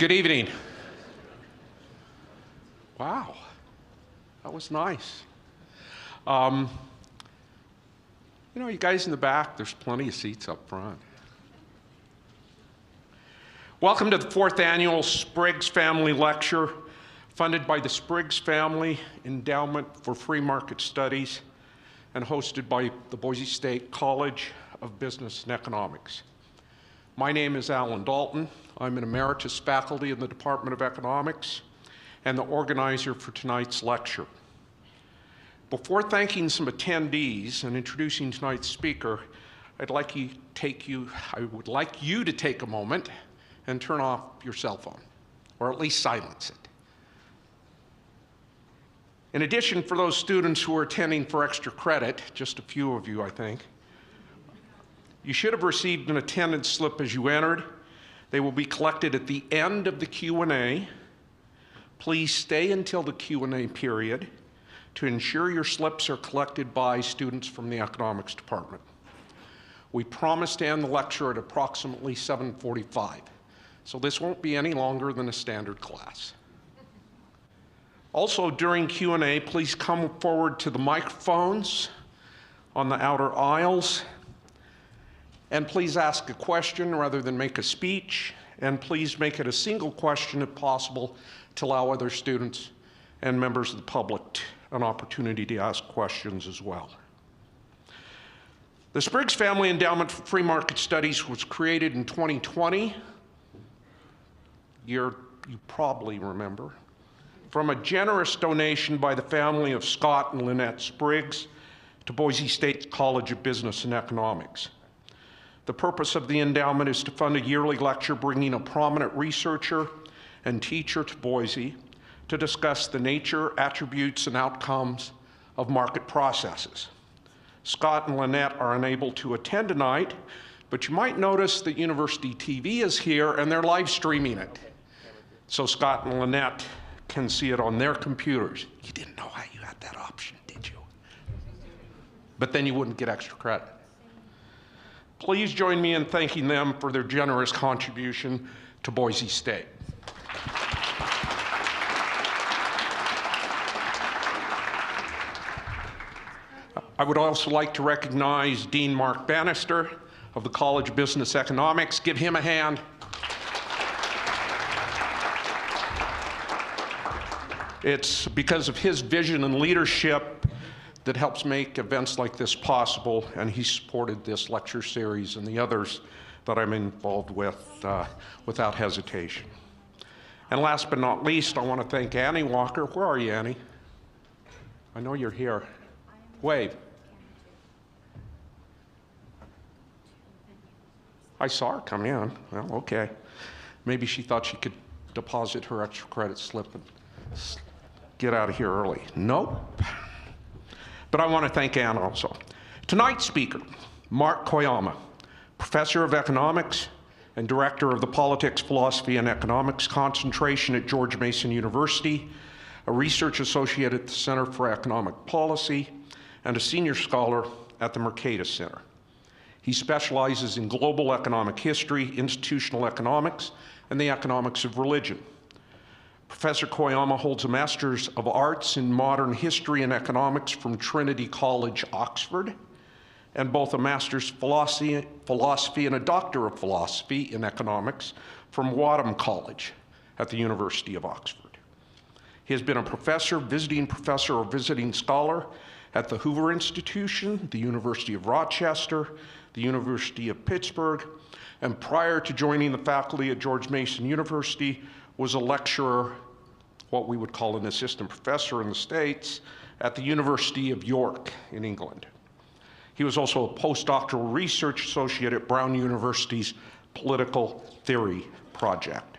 Good evening. Wow, that was nice. You know, you guys in the back, there's plenty of seats up front. Welcome to the 4th annual Spriggs Family Lecture, funded by the Spriggs Family Endowment for Free Market Studies and hosted by the Boise State College of Business and Economics. My name is Alan Dalton. I'm an emeritus faculty in the Department of Economics and the organizer for tonight's lecture. Before thanking some attendees and introducing tonight's speaker, I would like you to take a moment and turn off your cell phone, or at least silence it. In addition, for those students who are attending for extra credit, just a few of you, I think, you should have received an attendance slip as you entered. They will be collected at the end of the Q&A. Please stay until the Q&A period to ensure your slips are collected by students from the economics department. We promise to end the lecture at approximately 7:45, so this won't be any longer than a standard class. Also, during Q&A, please come forward to the microphones on the outer aisles, and please ask a question rather than make a speech, and please make it a single question if possible to allow other students and members of the public an opportunity to ask questions as well. The Spriggs Family Endowment for Free Market Studies was created in 2020, year you probably remember, from a generous donation by the family of Scott and Lynette Spriggs to Boise State College of Business and Economics. The purpose of the endowment is to fund a yearly lecture bringing a prominent researcher and teacher to Boise to discuss the nature, attributes, and outcomes of market processes. Scott and Lynette are unable to attend tonight, but you might notice that University TV is here and they're live streaming it. So Scott and Lynette can see it on their computers. You didn't know how you had that option, did you? But then you wouldn't get extra credit. Please join me in thanking them for their generous contribution to Boise State. I would also like to recognize Dean Mark Bannister of the College of Business Economics. Give him a hand. It's because of his vision and leadership that helps make events like this possible, and he supported this lecture series and the others that I'm involved with without hesitation. And last but not least, I want to thank Annie Walker. Where are you, Annie? I know you're here. Wave. I saw her come in. Well, okay. Maybe she thought she could deposit her extra credit slip and get out of here early. Nope. But I want to thank Anne also. Tonight's speaker, Mark Koyama, professor of economics and director of the Politics, Philosophy, and Economics Concentration at George Mason University, a research associate at the Center for Economic Policy, and a senior scholar at the Mercatus Center. He specializes in global economic history, institutional economics, and the economics of religion. Professor Koyama holds a Master's of Arts in Modern History and Economics from Trinity College, Oxford, and both a Master's of Philosophy and a Doctor of Philosophy in Economics from Wadham College at the University of Oxford. He has been a professor, visiting scholar at the Hoover Institution, the University of Rochester, the University of Pittsburgh, and prior to joining the faculty at George Mason University, was a lecturer, what we would call an assistant professor in the States, at the University of York in England. He was also a postdoctoral research associate at Brown University's Political Theory Project.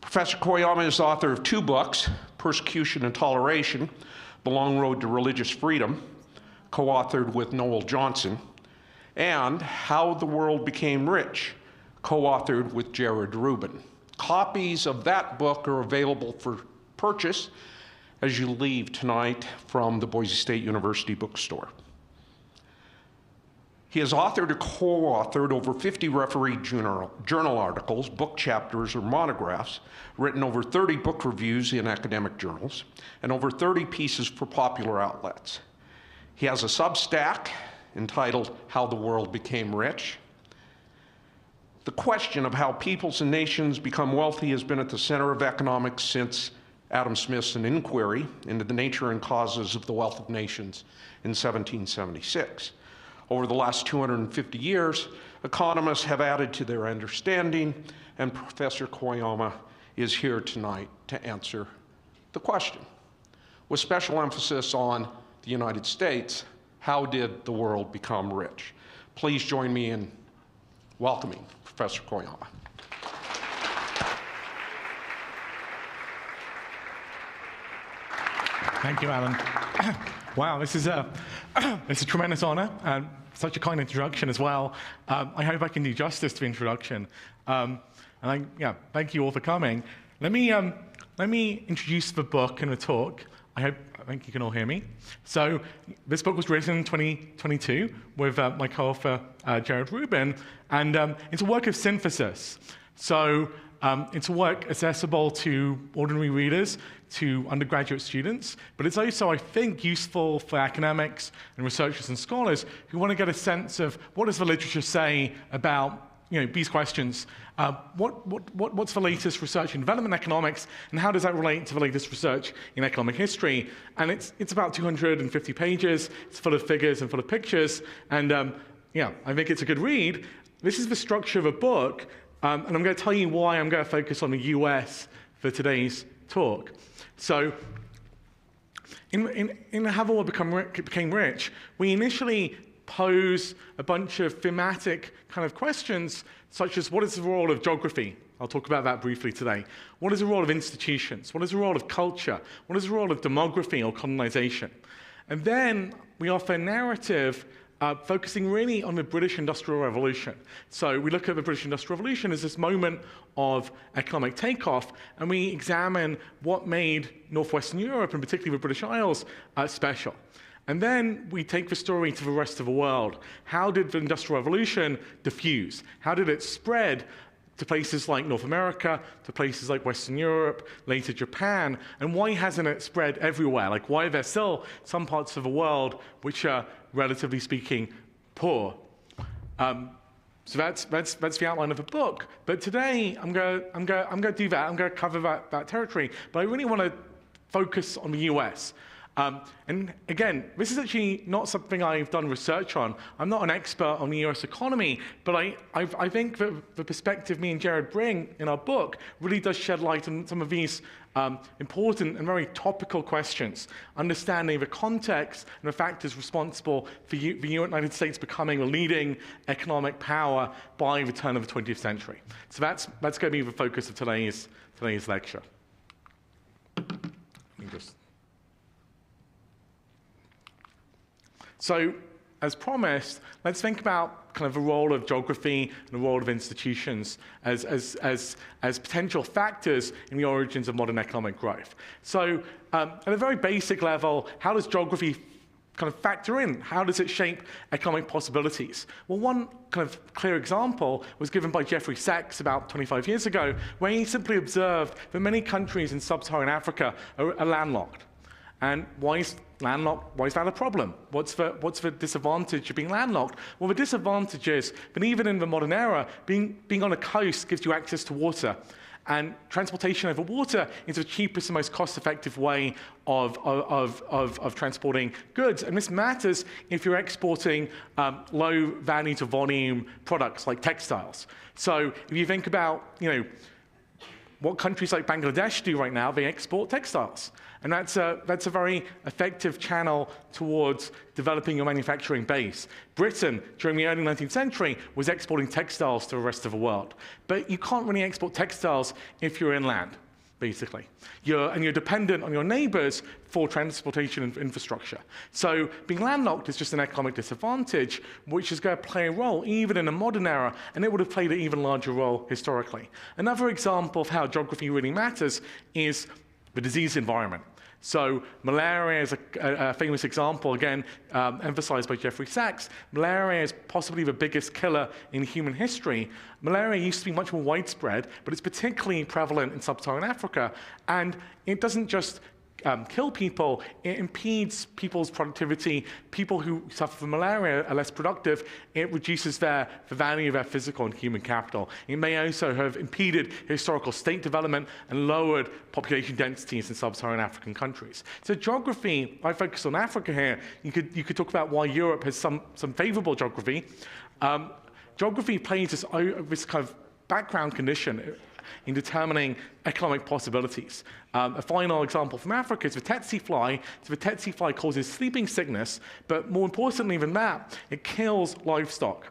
Professor Koyama is the author of 2 books, Persecution and Toleration, The Long Road to Religious Freedom, co-authored with Noel Johnson, and How the World Became Rich, co-authored with Jared Rubin. Copies of that book are available for purchase as you leave tonight from the Boise State University bookstore. He has authored or co-authored over 50 refereed journal articles, book chapters, or monographs, written over 30 book reviews in academic journals, and over 30 pieces for popular outlets. He has a Substack entitled How the World Became Rich. The question of how peoples and nations become wealthy has been at the center of economics since Adam Smith's An Inquiry into the Nature and Causes of the Wealth of Nations in 1776. Over the last 250 years, economists have added to their understanding, and Professor Koyama is here tonight to answer the question. With special emphasis on the United States, how did the world become rich? Please join me in welcoming Professor Koyama. Thank you, Alan. Wow, this is a tremendous honor, and such a kind introduction as well. I hope I can do justice to the introduction. Thank you all for coming. Let me introduce the book and the talk. I think you can all hear me. So this book was written in 2022 with my co-author, Jared Rubin, and it's a work of synthesis. So it's a work accessible to ordinary readers, to undergraduate students, but it's also, I think, useful for academics and researchers and scholars who want to get a sense of what does the literature say about these questions. What's the latest research in development economics, and how does that relate to the latest research in economic history? And it's about 250 pages. It's full of figures and full of pictures, and I think it's a good read. This is the structure of a book, and I'm going to tell you why I'm going to focus on the US for today's talk. So, in How the World Became Rich, we initially pose a bunch of thematic kind of questions, such as what is the role of geography? I'll talk about that briefly today. What is the role of institutions? What is the role of culture? What is the role of demography or colonization? And then we offer a narrative focusing really on the British Industrial Revolution. So we look at the British Industrial Revolution as this moment of economic takeoff, and we examine what made Northwestern Europe, and particularly the British Isles, special. And then we take the story to the rest of the world. How did the Industrial Revolution diffuse? How did it spread to places like North America, to places like Western Europe, later Japan? And why hasn't it spread everywhere? Like, why are there still some parts of the world which are, relatively speaking, poor? So that's the outline of the book. But today, I'm going to do that. I'm going to cover that territory. But I really want to focus on the US. And again, this is actually not something I've done research on. I'm not an expert on the US economy, but I think that the perspective me and Jared bring in our book really does shed light on some of these important and very topical questions, understanding the context and the factors responsible for the United States becoming a leading economic power by the turn of the 20th century. So that's going to be the focus of today's lecture. So, as promised, let's think about kind of the role of geography and the role of institutions as potential factors in the origins of modern economic growth. So, at a very basic level, how does geography kind of factor in? How does it shape economic possibilities? Well, one kind of clear example was given by Jeffrey Sachs about 25 years ago, where he simply observed that many countries in sub-Saharan Africa are landlocked. And why is that a problem? What's the disadvantage of being landlocked? Well, the disadvantage is that even in the modern era, being on a coast gives you access to water. And transportation over water is the cheapest and most cost-effective way of transporting goods. And this matters if you're exporting low value to volume products like textiles. So if you think about, what countries like Bangladesh do right now, they export textiles. And that's a very effective channel towards developing your manufacturing base. Britain, during the early 19th century, was exporting textiles to the rest of the world. But you can't really export textiles if you're inland, basically. You're dependent on your neighbors for transportation and infrastructure. So being landlocked is just an economic disadvantage, which is going to play a role even in a modern era, and it would have played an even larger role historically. Another example of how geography really matters is the disease environment. So malaria is a famous example, again, emphasized by Jeffrey Sachs. Malaria is possibly the biggest killer in human history. Malaria used to be much more widespread, but it's particularly prevalent in sub-Saharan Africa. And it doesn't just kill people, it impedes people's productivity. People who suffer from malaria are less productive. It reduces the value of their physical and human capital. It may also have impeded historical state development and lowered population densities in sub-Saharan African countries. So geography, I focus on Africa here. You could talk about why Europe has some favorable geography. Geography plays this kind of background condition in determining economic possibilities. A final example from Africa is the tsetse fly. So the tsetse fly causes sleeping sickness, but more importantly than that, it kills livestock.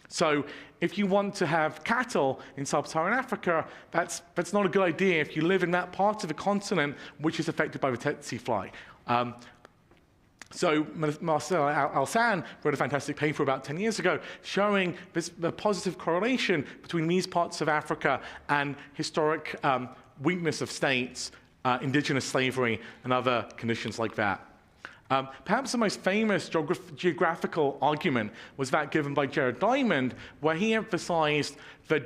So if you want to have cattle in sub-Saharan Africa, that's not a good idea if you live in that part of the continent which is affected by the tsetse fly. So Marcel Alsan wrote a fantastic paper about 10 years ago showing the positive correlation between these parts of Africa and historic weakness of states, indigenous slavery, and other conditions like that. Perhaps the most famous geographical argument was that given by Jared Diamond, where he emphasized the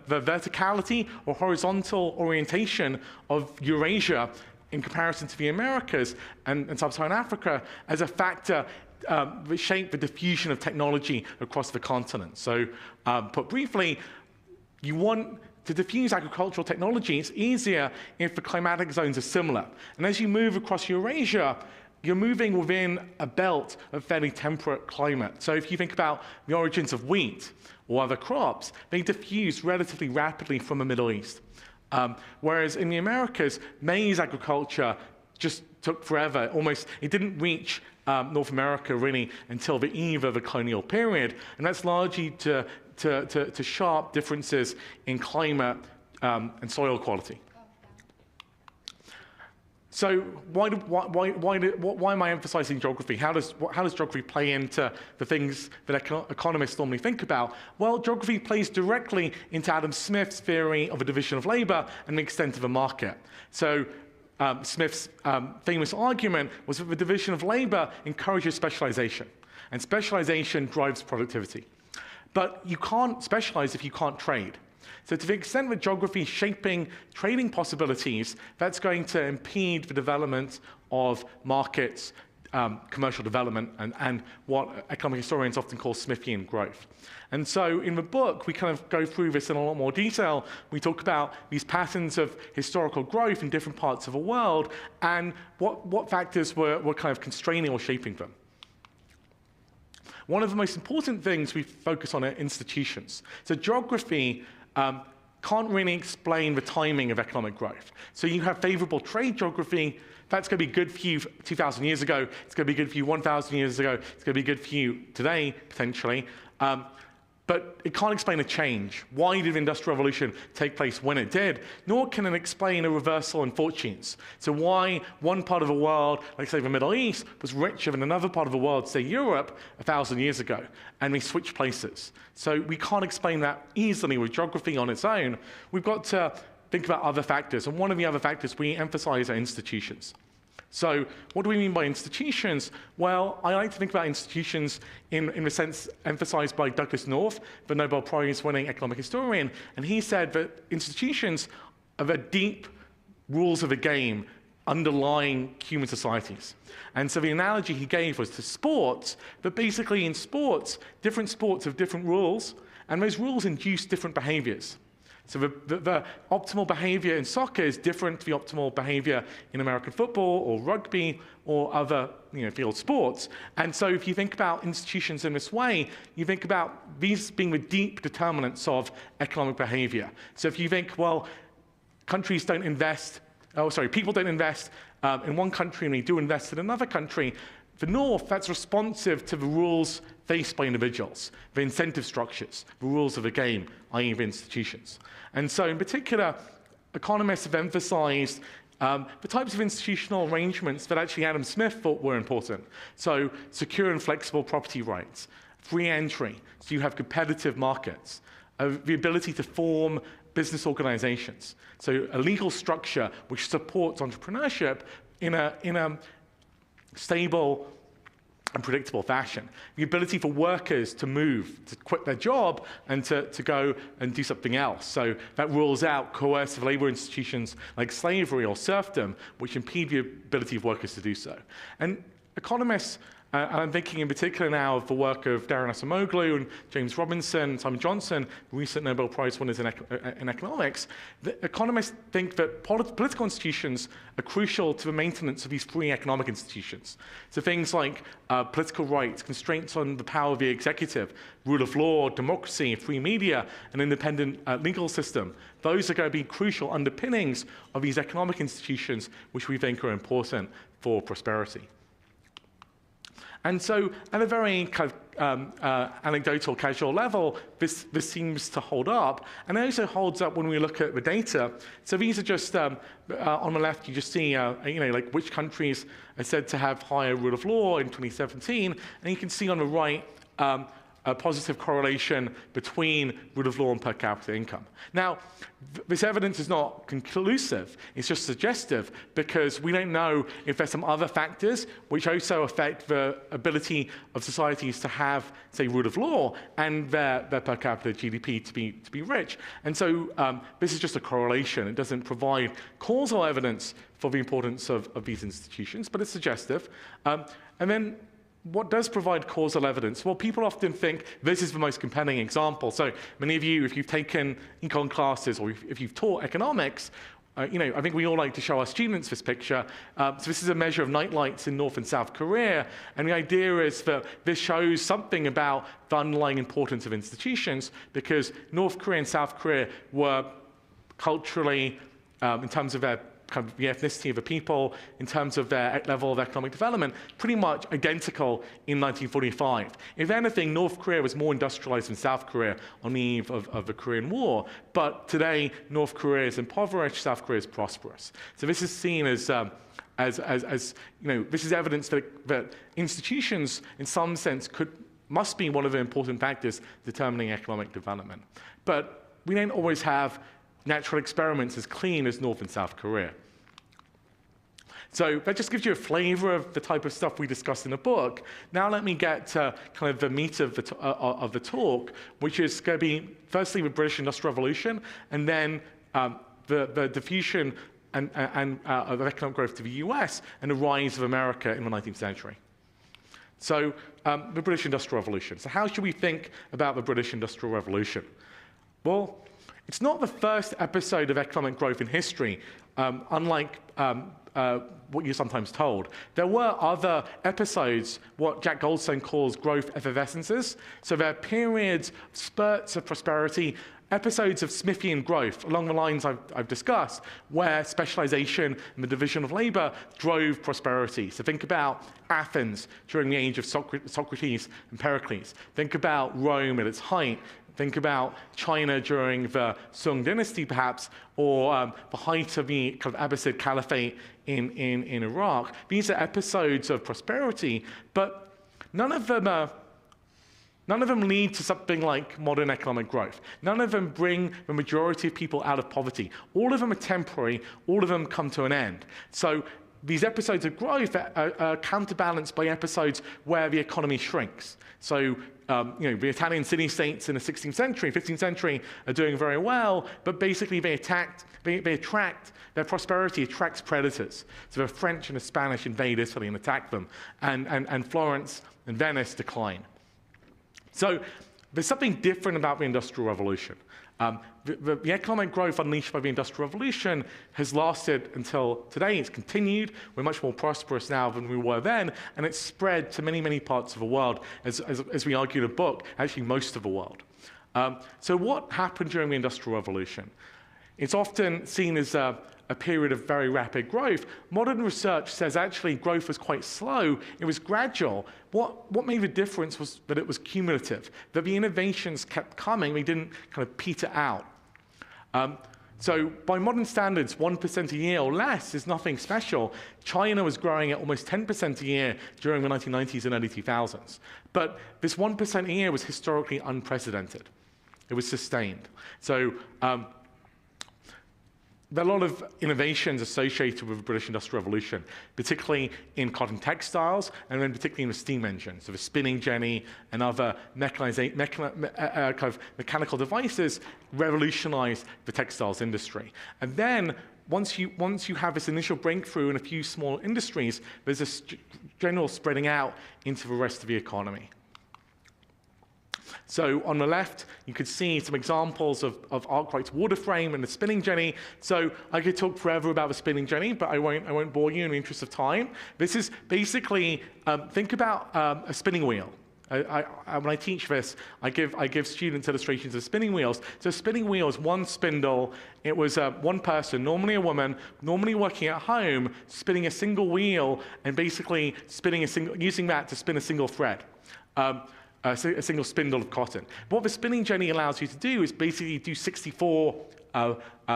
verticality or horizontal orientation of Eurasia in comparison to the Americas and sub-Saharan Africa as a factor that shaped the diffusion of technology across the continent. So put briefly, you want to diffuse agricultural technology, it's easier if the climatic zones are similar. And as you move across Eurasia, you're moving within a belt of fairly temperate climate. So if you think about the origins of wheat or other crops, they diffuse relatively rapidly from the Middle East. Whereas in the Americas, maize agriculture just took forever. It didn't reach North America really until the eve of the colonial period, and that's largely to sharp differences in climate and soil quality. So why am I emphasizing geography? How does geography play into the things that economists normally think about? Well, geography plays directly into Adam Smith's theory of a division of labor and the extent of a market. So Smith's famous argument was that the division of labor encourages specialization, and specialization drives productivity. But you can't specialize if you can't trade. So to the extent that geography is shaping trading possibilities, that's going to impede the development of markets, commercial development, and what economic historians often call Smithian growth. And so in the book, we kind of go through this in a lot more detail. We talk about these patterns of historical growth in different parts of the world and what factors were kind of constraining or shaping them. One of the most important things we focus on are institutions. So geography can't really explain the timing of economic growth. So you have favorable trade geography. That's going to be good for you 2,000 years ago. It's going to be good for you 1,000 years ago. It's going to be good for you today, potentially. But it can't explain a change. Why did the Industrial Revolution take place when it did? Nor can it explain a reversal in fortunes. So why one part of the world, like say the Middle East, was richer than another part of the world, say Europe, 1,000 years ago, and they switched places. So we can't explain that easily with geography on its own. We've got to think about other factors, and one of the other factors we emphasize are institutions. So what do we mean by institutions? Well, I like to think about institutions in the sense emphasized by Douglas North, the Nobel Prize-winning economic historian, and he said that institutions are the deep rules of the game underlying human societies. And so the analogy he gave was to sports, but basically in sports, different sports have different rules, and those rules induce different behaviors. So the optimal behavior in soccer is different to the optimal behavior in American football or rugby or other field sports. And so if you think about institutions in this way, you think about these being the deep determinants of economic behavior. So if you think, well, people don't invest in one country and they do invest in another country, the North, that's responsive to the rules faced by individuals, the incentive structures, the rules of the game, i.e. the institutions. And so in particular, economists have emphasized the types of institutional arrangements that actually Adam Smith thought were important. So secure and flexible property rights, free entry, so you have competitive markets, the ability to form business organizations. So a legal structure which supports entrepreneurship in a stable and predictable fashion. The ability for workers to move, to quit their job, and to go and do something else. So that rules out coercive labor institutions like slavery or serfdom, which impede the ability of workers to do so. And economists, and I'm thinking in particular now of the work of Darren Acemoglu and James Robinson, Simon Johnson, recent Nobel Prize winners in economics. The economists think that political institutions are crucial to the maintenance of these free economic institutions. So things like political rights, constraints on the power of the executive, rule of law, democracy, free media, an independent legal system. Those are going to be crucial underpinnings of these economic institutions, which we think are important for prosperity. And so, at a very kind of anecdotal, casual level, this seems to hold up. And it also holds up when we look at the data. So these are just, on the left, you just see, like which countries are said to have higher rule of law in 2017. And you can see on the right, a positive correlation between rule of law and per capita income. Now, this evidence is not conclusive, it's just suggestive, because we don't know if there's some other factors which also affect the ability of societies to have, say, rule of law and their per capita GDP to be rich. And so this is just a correlation. It doesn't provide causal evidence for the importance of these institutions, but it's suggestive. And then what does provide causal evidence? Well, people often think this is the most compelling example. So many of you, if you've taken econ classes or if you've taught economics, I think we all like to show our students this picture. So this is a measure of nightlights in North and South Korea. And the idea is that this shows something about the underlying importance of institutions, because North Korea and South Korea were culturally, in terms of their kind of the ethnicity of the people, in terms of their level of economic development, pretty much identical in 1945. If anything, North Korea was more industrialized than South Korea on the eve of the Korean War. But today, North Korea is impoverished, South Korea is prosperous. So this is seen as this is evidence that institutions, in some sense, must be one of the important factors determining economic development. But we don't always have natural experiments as clean as North and South Korea. So that just gives you a flavor of the type of stuff we discuss in the book. Now let me get to kind of the meat of the talk, which is going to be firstly the British Industrial Revolution, and then the diffusion of economic growth to the US and the rise of America in the 19th century. So the British Industrial Revolution. So how should we think about the British Industrial Revolution? Well, it's not the first episode of economic growth in history, unlike what you're sometimes told. There were other episodes, what Jack Goldstein calls growth effervescences. So there are periods, spurts of prosperity, episodes of Smithian growth along the lines I've discussed, where specialization and the division of labor drove prosperity. So think about Athens during the age of Socrates and Pericles. Think about Rome at its height. Think about China during the Sung dynasty, perhaps, or the height of the kind of Abbasid Caliphate in Iraq. These are episodes of prosperity, but none of them lead to something like modern economic growth. None of them bring the majority of people out of poverty. All of them are temporary. All of them come to an end. So these episodes of growth are counterbalanced by episodes where the economy shrinks. So the Italian city-states in the 16th century, 15th century are doing very well, but basically they attract, their prosperity attracts predators. So the French and the Spanish invade Italy and attack them, and Florence and Venice decline. So there's something different about the Industrial Revolution. The economic growth unleashed by the Industrial Revolution has lasted until today. It's continued. We're much more prosperous now than we were then, and it's spread to many, many parts of the world, as we argue in the book, actually most of the world. So what happened during the Industrial Revolution? It's often seen as a period of very rapid growth. Modern research says actually growth was quite slow. It was gradual. What made the difference was that it was cumulative, that the innovations kept coming. They didn't kind of peter out. So by modern standards, 1% a year or less is nothing special. China was growing at almost 10% a year during the 1990s and early 2000s. But this 1% a year was historically unprecedented. It was sustained. So there are a lot of innovations associated with the British Industrial Revolution, particularly in cotton textiles, and then particularly in the steam engine. So the spinning jenny and other kind of mechanical devices revolutionized the textiles industry. And then once you have this initial breakthrough in a few small industries, there's a general spreading out into the rest of the economy. So on the left, you could see some examples of Arkwright's water frame and the spinning jenny. So I could talk forever about the spinning jenny, but I won't bore you in the interest of time. This is basically, think about a spinning wheel. When I teach this, I give students illustrations of spinning wheels. So a spinning wheel is one spindle. It was one person, normally a woman, normally working at home, spinning a single wheel and basically using that to spin a single thread. A single spindle of cotton. What the spinning jenny allows you to do is basically do 64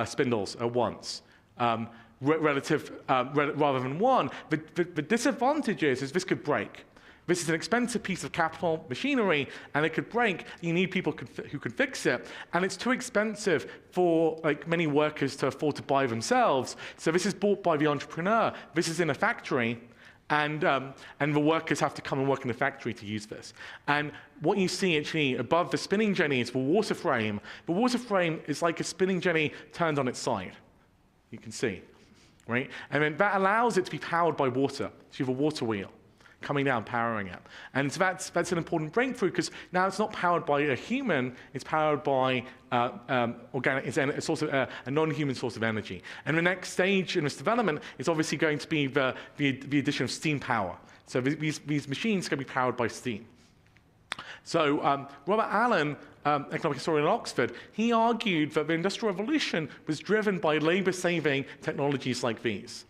spindles at once, rather than one. The disadvantage is this could break. This is an expensive piece of capital machinery, and it could break. You need people who can fix it, and it's too expensive for many workers to afford to buy themselves. So this is bought by the entrepreneur. This is in a factory. And the workers have to come and work in the factory to use this. And what you see actually above the spinning jenny is the water frame. The water frame is like a spinning jenny turned on its side. You can see, right? And then that allows it to be powered by water. So you have a water wheel coming down, powering it. And so that's an important breakthrough, because now it's not powered by a human, it's powered by organic, it's also a non-human source of energy. And the next stage in this development is obviously going to be the addition of steam power. So these machines can be powered by steam. So Robert Allen, economic historian at Oxford, he argued that the Industrial Revolution was driven by labor-saving technologies like these.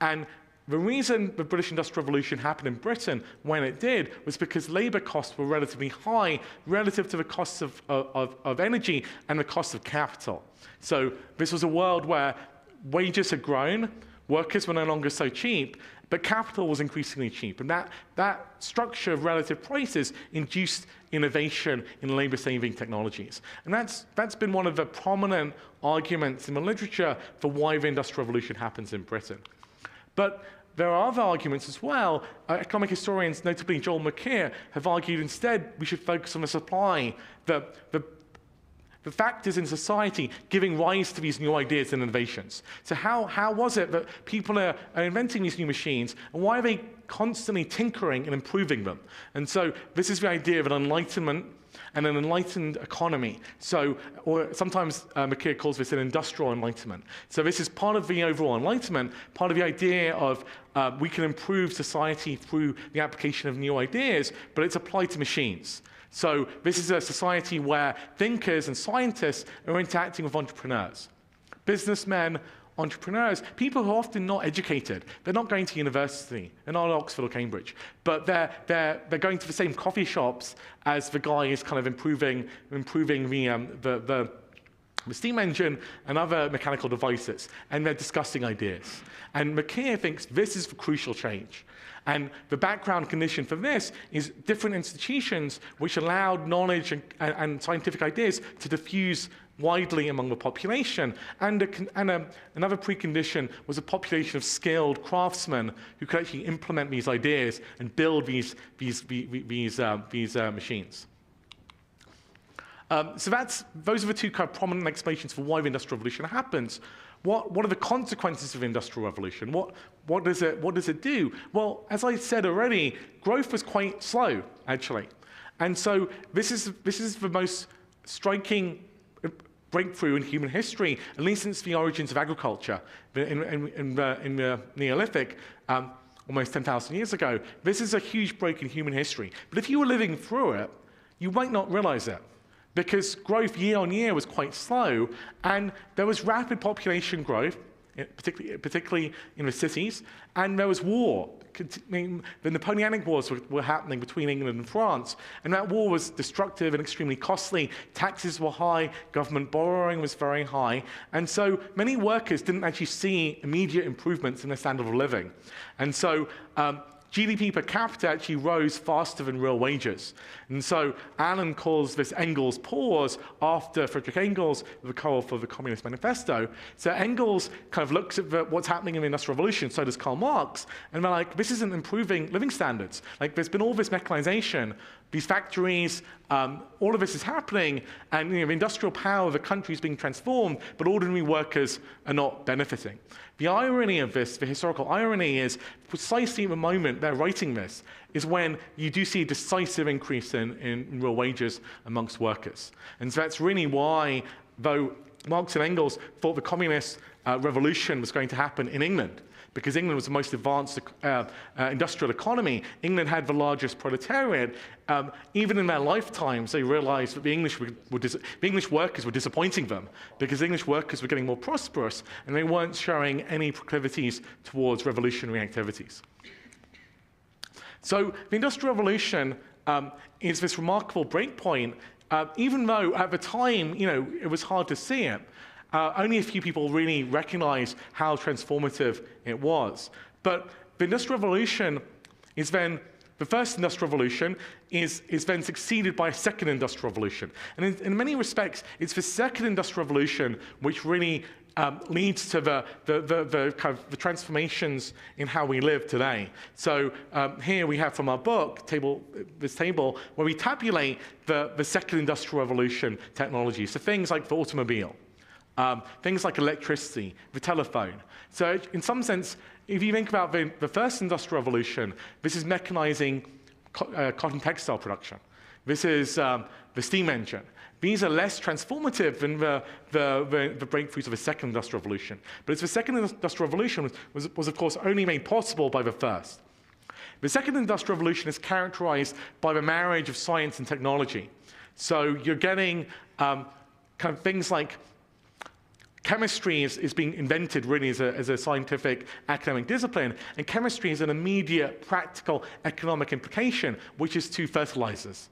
And the reason the British Industrial Revolution happened in Britain when it did was because labor costs were relatively high relative to the costs of energy and the cost of capital. So this was a world where wages had grown, workers were no longer so cheap, but capital was increasingly cheap. And that structure of relative prices induced innovation in labor-saving technologies. And that's been one of the prominent arguments in the literature for why the Industrial Revolution happens in Britain. But there are other arguments as well. Economic historians, notably Joel McKeer, have argued instead we should focus on the supply, the factors in society giving rise to these new ideas and innovations. So how was it that people are inventing these new machines, and why are they constantly tinkering and improving them? And so this is the idea of an enlightenment and an enlightened economy. So, or sometimes McKeer calls this an industrial enlightenment. So this is part of the overall enlightenment, part of the idea of we can improve society through the application of new ideas, but it's applied to machines. So this is a society where thinkers and scientists are interacting with entrepreneurs. Businessmen, entrepreneurs, people who are often not educated. They're not going to university. They're not at Oxford or Cambridge. But they're going to the same coffee shops as the guy is kind of improving the steam engine and other mechanical devices. And they're discussing ideas. And McKeer thinks this is the crucial change. And the background condition for this is different institutions which allowed knowledge and scientific ideas to diffuse widely among the population. And another precondition was a population of skilled craftsmen who could actually implement these ideas and build these machines. So those are the two kind of prominent explanations for why the Industrial Revolution happens. What are the consequences of the Industrial Revolution? What does it do? Well, as I said already, growth was quite slow, actually. And so this is the most striking breakthrough in human history, at least since the origins of agriculture in the Neolithic, almost 10,000 years ago. This is a huge break in human history. But if you were living through it, you might not realize it, because growth year on year was quite slow, and there was rapid population growth, particularly in the cities, and there was war. The Napoleonic Wars were happening between England and France, and that war was destructive and extremely costly. Taxes were high, government borrowing was very high, and so many workers didn't actually see immediate improvements in their standard of living. And so GDP per capita actually rose faster than real wages. And so Alan calls this Engels' pause after Friedrich Engels, the call for the Communist Manifesto. So Engels kind of looks at what's happening in the Industrial Revolution, so does Karl Marx, and they're like, this isn't improving living standards. Like, there's been all this mechanization, these factories, all of this is happening, and the industrial power of the country is being transformed, but ordinary workers are not benefiting. The irony of this, the historical irony, is precisely at the moment they're writing this, is when you do see a decisive increase in real wages amongst workers. And so that's really why, though Marx and Engels thought the communist revolution was going to happen in England, because England was the most advanced industrial economy. England had the largest proletariat. Even in their lifetimes, they realized that the English workers were disappointing them, because English workers were getting more prosperous, and they weren't showing any proclivities towards revolutionary activities. So the Industrial Revolution is this remarkable breakpoint, even though at the time, it was hard to see it. Only a few people really recognize how transformative it was. But the Industrial Revolution is then, the first Industrial Revolution is then succeeded by a second Industrial Revolution. And in many respects, it's the second Industrial Revolution which really leads to the kind of the transformations in how we live today. So here we have from our book, this table, where we tabulate the second Industrial Revolution technologies. So things like the automobile, things like electricity, the telephone. So in some sense, if you think about the first Industrial Revolution, this is mechanizing cotton textile production. This is the steam engine. These are less transformative than the breakthroughs of the second Industrial Revolution. But it's the second Industrial Revolution was of course only made possible by the first. The second Industrial Revolution is characterized by the marriage of science and technology. So you're getting kind of things like chemistry is being invented really as a scientific academic discipline, and chemistry has an immediate practical economic implication, which is to fertilizers.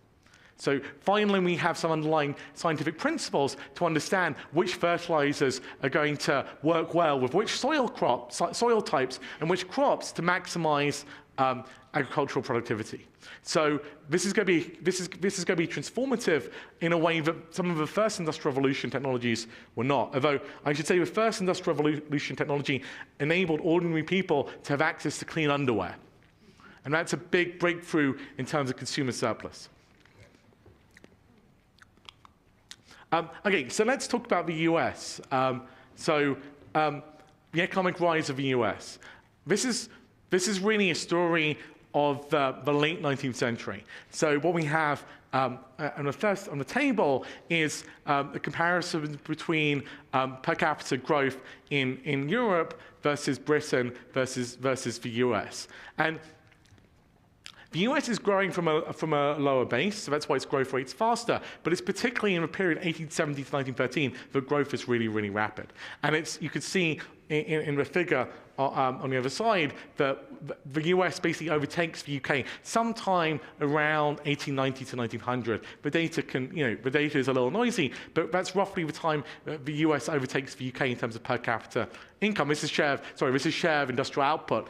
So finally, we have some underlying scientific principles to understand which fertilizers are going to work well with which soil types and which crops to maximize agricultural productivity. So this is going to be transformative in a way that some of the first Industrial Revolution technologies were not. Although I should say the first Industrial Revolution technology enabled ordinary people to have access to clean underwear, and that's a big breakthrough in terms of consumer surplus. Okay, so let's talk about the US. The economic rise of the US. This is really a story of the late 19th century. So what we have on the table is a comparison between per capita growth in Europe versus Britain versus the US. And the US is growing from a lower base, so that's why its growth rate's faster, but it's particularly in the period 1870 to 1913 that growth is really, really rapid. And you could see in the figure on the other side that the US basically overtakes the UK sometime around 1890 to 1900. The data is a little noisy, but that's roughly the time that the US overtakes the UK in terms of per capita income. This is share of industrial output.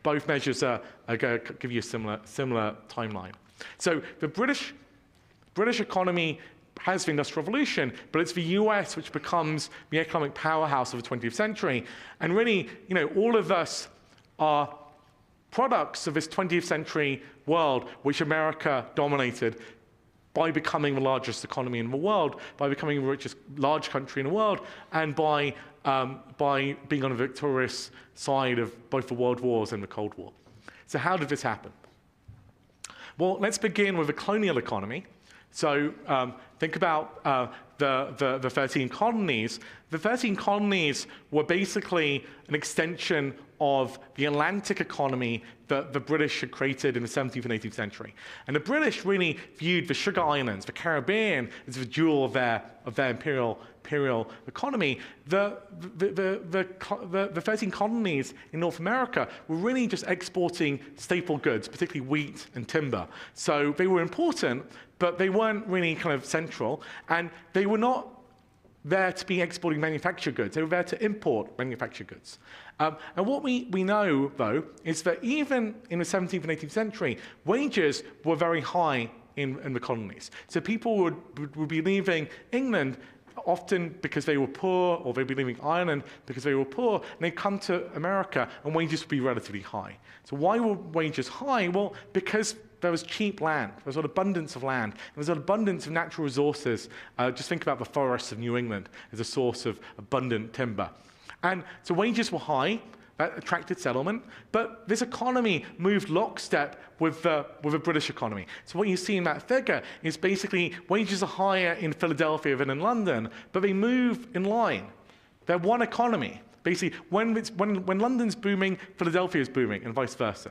Both measures are going to give you a similar timeline. So the British economy has the Industrial Revolution, but it's the US which becomes the economic powerhouse of the 20th century. And really, all of us are products of this 20th century world which America dominated by becoming the largest economy in the world, by becoming the richest large country in the world, and by being on the victorious side of both the World Wars and the Cold War. So how did this happen? Well, let's begin with the colonial economy. So think about the 13 colonies. The 13 colonies were basically an extension of the Atlantic economy that the British had created in the 17th and 18th century. And the British really viewed the Sugar Islands, the Caribbean, as the jewel of their imperial economy. The 13 colonies in North America were really just exporting staple goods, particularly wheat and timber. So they were important, but they weren't really kind of central, and they were not there to be exporting manufactured goods. They were there to import manufactured goods. And what we know, though, is that even in the 17th and 18th century, wages were very high in the colonies. So people would be leaving England often because they were poor, or they'd be leaving Ireland because they were poor, and they'd come to America and wages would be relatively high. So why were wages high? Well, because there was cheap land, there was an abundance of land, there was an abundance of natural resources. Just think about the forests of New England as a source of abundant timber. And so wages were high, that attracted settlement, but this economy moved lockstep with the British economy. So what you see in that figure is basically wages are higher in Philadelphia than in London, but they move in line. They're one economy. Basically, when London's booming, Philadelphia is booming, and vice versa.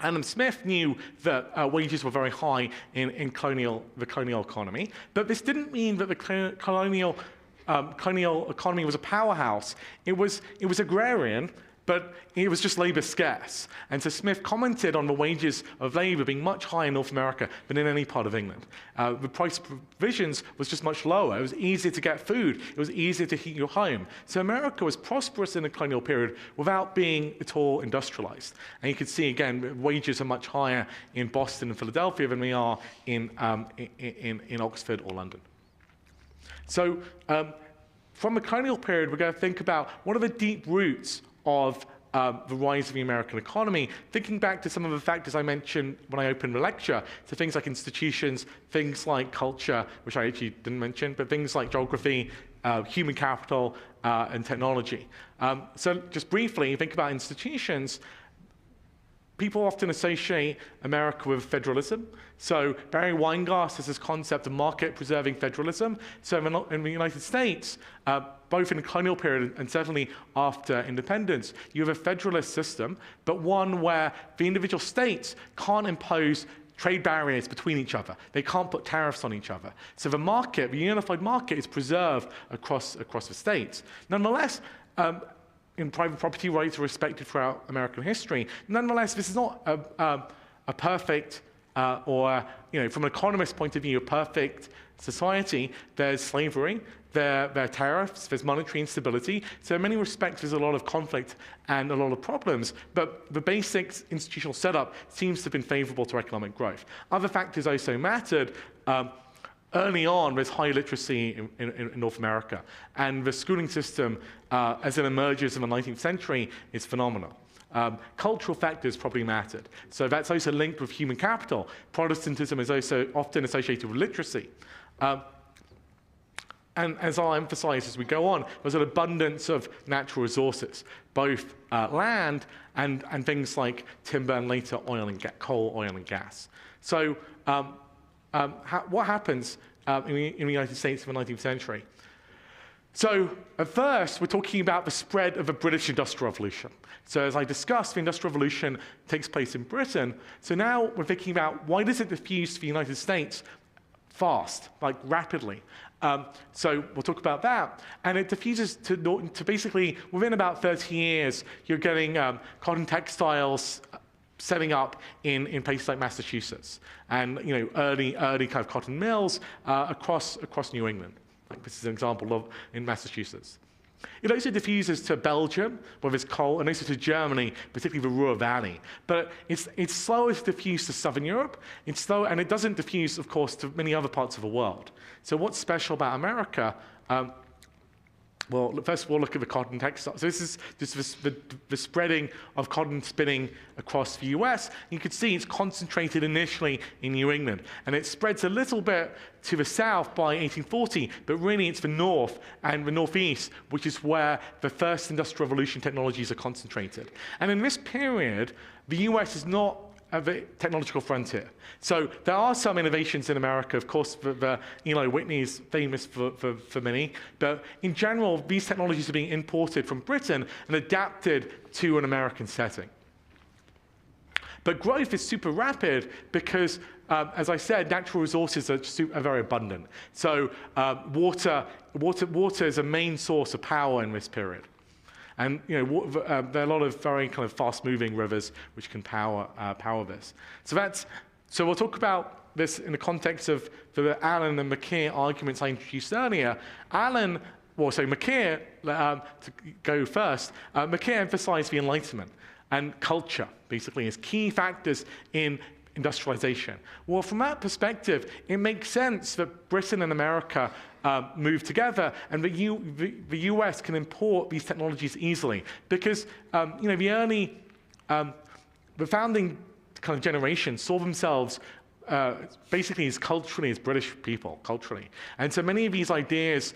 Adam Smith knew that wages were very high in the colonial economy, but this didn't mean that the colonial economy was a powerhouse. It was agrarian, but it was just labor scarce. And so Smith commented on the wages of labor being much higher in North America than in any part of England. The price of provisions was just much lower. It was easier to get food. It was easier to heat your home. So America was prosperous in the colonial period without being at all industrialized. And you can see, again, wages are much higher in Boston and Philadelphia than they are in Oxford or London. So from the colonial period, we're going to think about what are the deep roots of the rise of the American economy, thinking back to some of the factors I mentioned when I opened the lecture, so things like institutions, things like culture, which I actually didn't mention, but things like geography, human capital, and technology. So just briefly, think about institutions. People often associate America with federalism. So Barry Weingast has this concept of market-preserving federalism. So in the United States, both in the colonial period and certainly after independence, you have a federalist system, but one where the individual states can't impose trade barriers between each other. They can't put tariffs on each other. So the market, the unified market, is preserved across the states. Nonetheless, in private property rights are respected throughout American history. Nonetheless, this is not a perfect or, from an economist's point of view, a perfect society. There's slavery, there are tariffs, there's monetary instability. So in many respects, there's a lot of conflict and a lot of problems. But the basic institutional setup seems to have been favorable to economic growth. Other factors also mattered. Early on, there's high literacy in North America, and the schooling system, as it emerges in the 19th century, is phenomenal. Cultural factors probably mattered. So that's also linked with human capital. Protestantism is also often associated with literacy. And as I'll emphasize as we go on, there's an abundance of natural resources, both land and things like timber and later coal, oil, and gas. So what happens in the United States in the 19th century? So at first, we're talking about the spread of the British Industrial Revolution. So as I discussed, the Industrial Revolution takes place in Britain. So now we're thinking about why does it diffuse to the United States fast, like rapidly? So we'll talk about that. And it diffuses to basically, within about 30 years, you're getting cotton textiles setting up in places like Massachusetts, and early kind of cotton mills across New England. Like this is an example of in Massachusetts. It also diffuses to Belgium, where there's coal, and also to Germany, particularly the Ruhr Valley. But it's slower to diffuse to Southern Europe. It's slow, and it doesn't diffuse, of course, to many other parts of the world. So what's special about America? Well, first of all, look at the cotton textiles. So this is just the spreading of cotton spinning across the US. You can see it's concentrated initially in New England, and it spreads a little bit to the south by 1840, but really it's the north and the northeast, which is where the first industrial revolution technologies are concentrated. And in this period, the US is not at the technological frontier. So there are some innovations in America. Of course, Eli Whitney is famous for many. But in general, these technologies are being imported from Britain and adapted to an American setting. But growth is super rapid because, as I said, natural resources are very abundant. So water is a main source of power in this period. And there are a lot of very kind of fast-moving rivers which can power this. So that's So we'll talk about this in the context of the Allen and McKeer arguments I introduced earlier. McKeer, to go first, McKeer emphasized the Enlightenment and culture, basically, as key factors in industrialization. Well, from that perspective, it makes sense that Britain and America move together, and the US can import these technologies easily, because the founding kind of generation saw themselves basically as British people, culturally. And so many of these ideas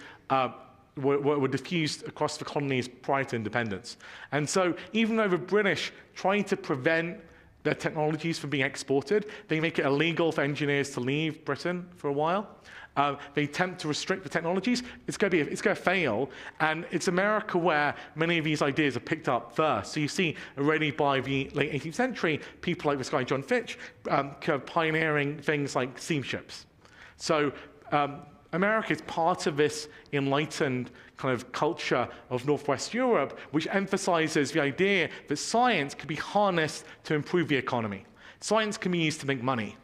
were diffused across the colonies prior to independence. And so even though the British tried to prevent their technologies from being exported, they make it illegal for engineers to leave Britain for a while. They attempt to restrict the technologies. It's going to fail, and it's America where many of these ideas are picked up first. So you see already by the late 18th century, people like this guy John Fitch kind of pioneering things like steamships. So America is part of this enlightened kind of culture of Northwest Europe, which emphasizes the idea that science can be harnessed to improve the economy. Science can be used to make money.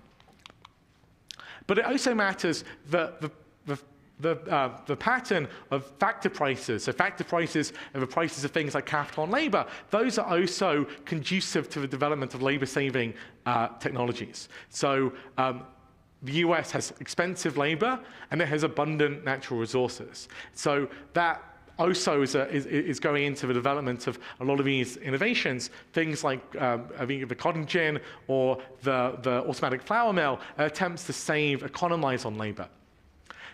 But it also matters that the pattern of factor prices, so factor prices are the prices of things like capital and labor, those are also conducive to the development of labor-saving technologies. So the US has expensive labor, and it has abundant natural resources. So that also is going into the development of a lot of these innovations, things like the cotton gin or the automatic flour mill, attempts to economize on labor.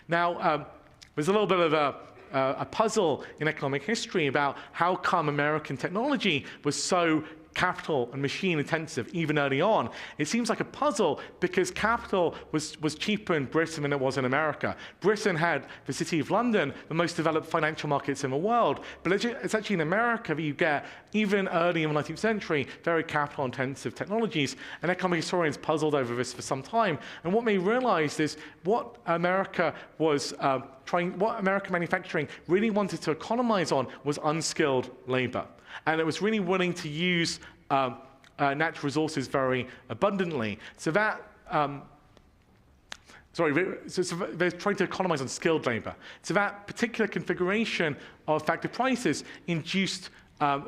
Now, there's a little bit of a puzzle in economic history about how come American technology was so capital and machine intensive even early on. It seems like a puzzle because capital was cheaper in Britain than it was in America. Britain had the City of London, the most developed financial markets in the world, but it's actually in America that you get, even early in the 19th century, very capital intensive technologies, and economic historians puzzled over this for some time. And what they realized is what American manufacturing really wanted to economize on was unskilled labor. And it was really willing to use natural resources very abundantly. So that, so they're trying to economize on skilled labor. So that particular configuration of factor prices induced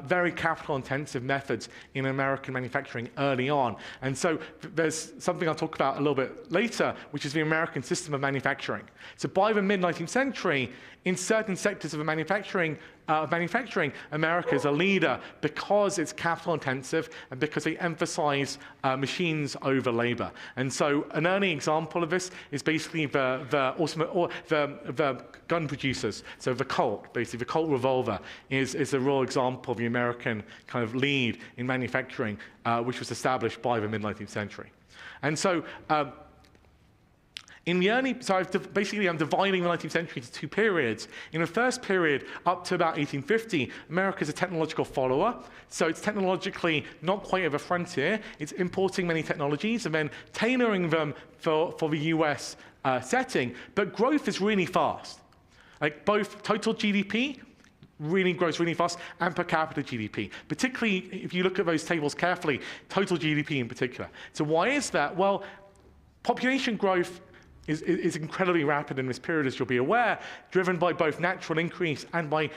very capital-intensive methods in American manufacturing early on. And so there's something I'll talk about a little bit later, which is the American system of manufacturing. So by the mid-19th century, in certain sectors of manufacturing, America is a leader because it's capital-intensive and because they emphasize machines over labor. And so an early example of this is basically the gun producers. So the Colt, basically the Colt revolver, is a real example of the American kind of lead in manufacturing, which was established by the mid-19th century. And so I'm dividing the 19th century into two periods. In the first period, up to about 1850, America is a technological follower. So it's technologically not quite at the frontier. It's importing many technologies and then tailoring them for the US setting. But growth is really fast. Like both total GDP really grows really fast, and per capita GDP. Particularly, if you look at those tables carefully, total GDP in particular. So why is that? Well, population growth is incredibly rapid in this period, as you'll be aware, driven by both natural increase and by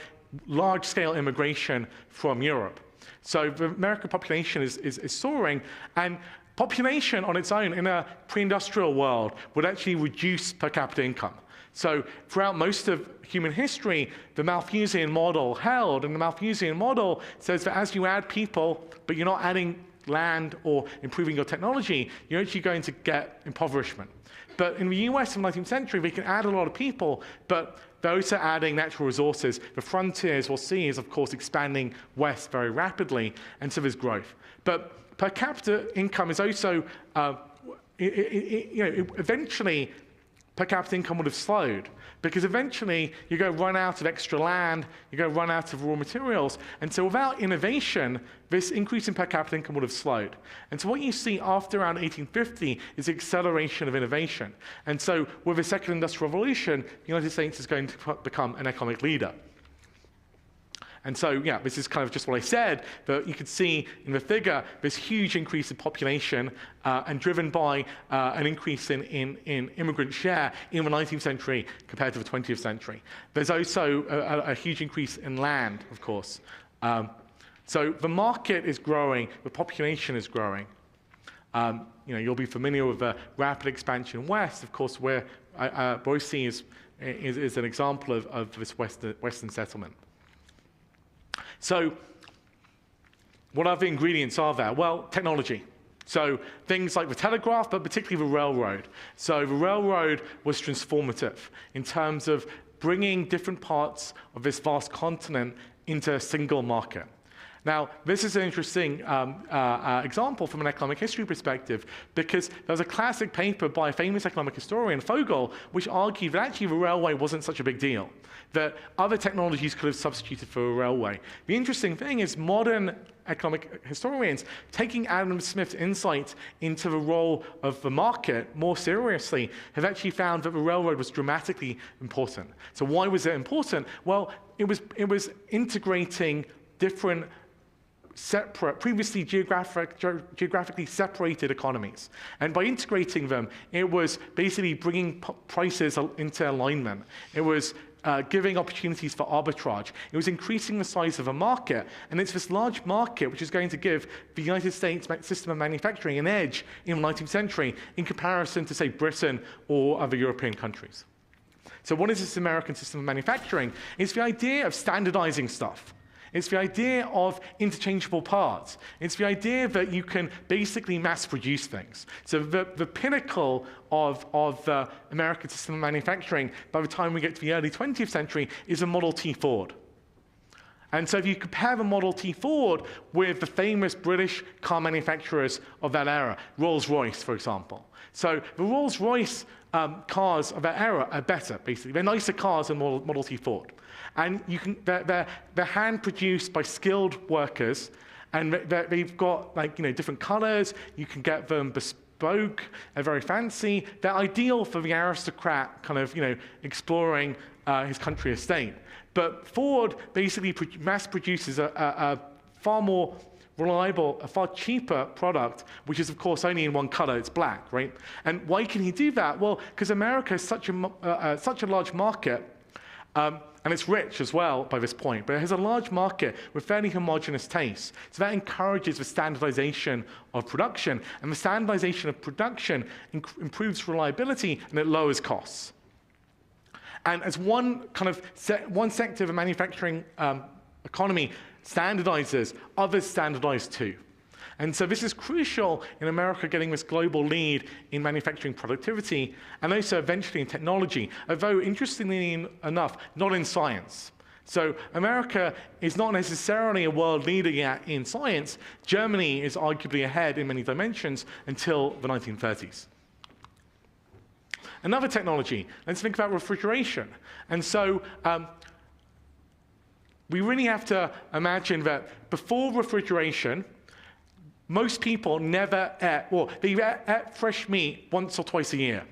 large-scale immigration from Europe. So the American population is soaring, and population on its own in a pre-industrial world would actually reduce per capita income. So throughout most of human history, the Malthusian model held, and the Malthusian model says that as you add people, but you're not adding land or improving your technology, you're actually going to get impoverishment. But in the US in the 19th century, we can add a lot of people, but they're also adding natural resources. The frontiers we'll see is, of course, expanding west very rapidly, and so there's growth. But per capita income is also, eventually, per capita income would have slowed, because eventually you're going to run out of extra land, you're going to run out of raw materials, and so without innovation, this increase in per capita income would have slowed. And so what you see after around 1850 is the acceleration of innovation. And so with the second industrial revolution, the United States is going to become an economic leader. And so, yeah, this is kind of just what I said, but you can see in the figure this huge increase in population and driven by an increase in immigrant share in the 19th century compared to the 20th century. There's also a huge increase in land, of course. So the market is growing, the population is growing. You'll be familiar with the rapid expansion west, of course, where Boise is an example of this Western settlement. So what other ingredients are there? Well, technology. So things like the telegraph, but particularly the railroad. So the railroad was transformative in terms of bringing different parts of this vast continent into a single market. Now, this is an interesting example from an economic history perspective, because there was a classic paper by a famous economic historian, Fogel, which argued that actually the railway wasn't such a big deal, that other technologies could have substituted for a railway. The interesting thing is modern economic historians, taking Adam Smith's insight into the role of the market more seriously, have actually found that the railroad was dramatically important. So why was it important? Well, it was integrating different previously geographically separated economies. And by integrating them, it was basically bringing prices into alignment. It was giving opportunities for arbitrage. It was increasing the size of a market. And it's this large market which is going to give the United States system of manufacturing an edge in the 19th century in comparison to, say, Britain or other European countries. So what is this American system of manufacturing? It's the idea of standardizing stuff. It's the idea of interchangeable parts. It's the idea that you can basically mass produce things. So the pinnacle of the American system of manufacturing, by the time we get to the early 20th century, is a Model T Ford. And so if you compare the Model T Ford with the famous British car manufacturers of that era, Rolls-Royce, for example. So the Rolls-Royce cars of that era are better, basically. They're nicer cars than Model T Ford. And they're hand-produced by skilled workers, and they've got different colors. You can get them bespoke and very fancy. They're ideal for the aristocrat exploring his country estate. But Ford basically mass produces a far more reliable, a far cheaper product, which is, of course, only in one color. It's black, right? And why can he do that? Well, because America is such a large market, and it's rich as well by this point, but it has a large market with fairly homogeneous tastes. So that encourages the standardization of production, and the standardization of production improves reliability and it lowers costs. And as one sector of the manufacturing economy standardizes, others standardize too. And so this is crucial in America getting this global lead in manufacturing productivity and also eventually in technology, although interestingly enough, not in science. So America is not necessarily a world leader yet in science. Germany is arguably ahead in many dimensions until the 1930s. Another technology, let's think about refrigeration. And so we really have to imagine that before refrigeration, most people never they ate fresh meat once or twice a year.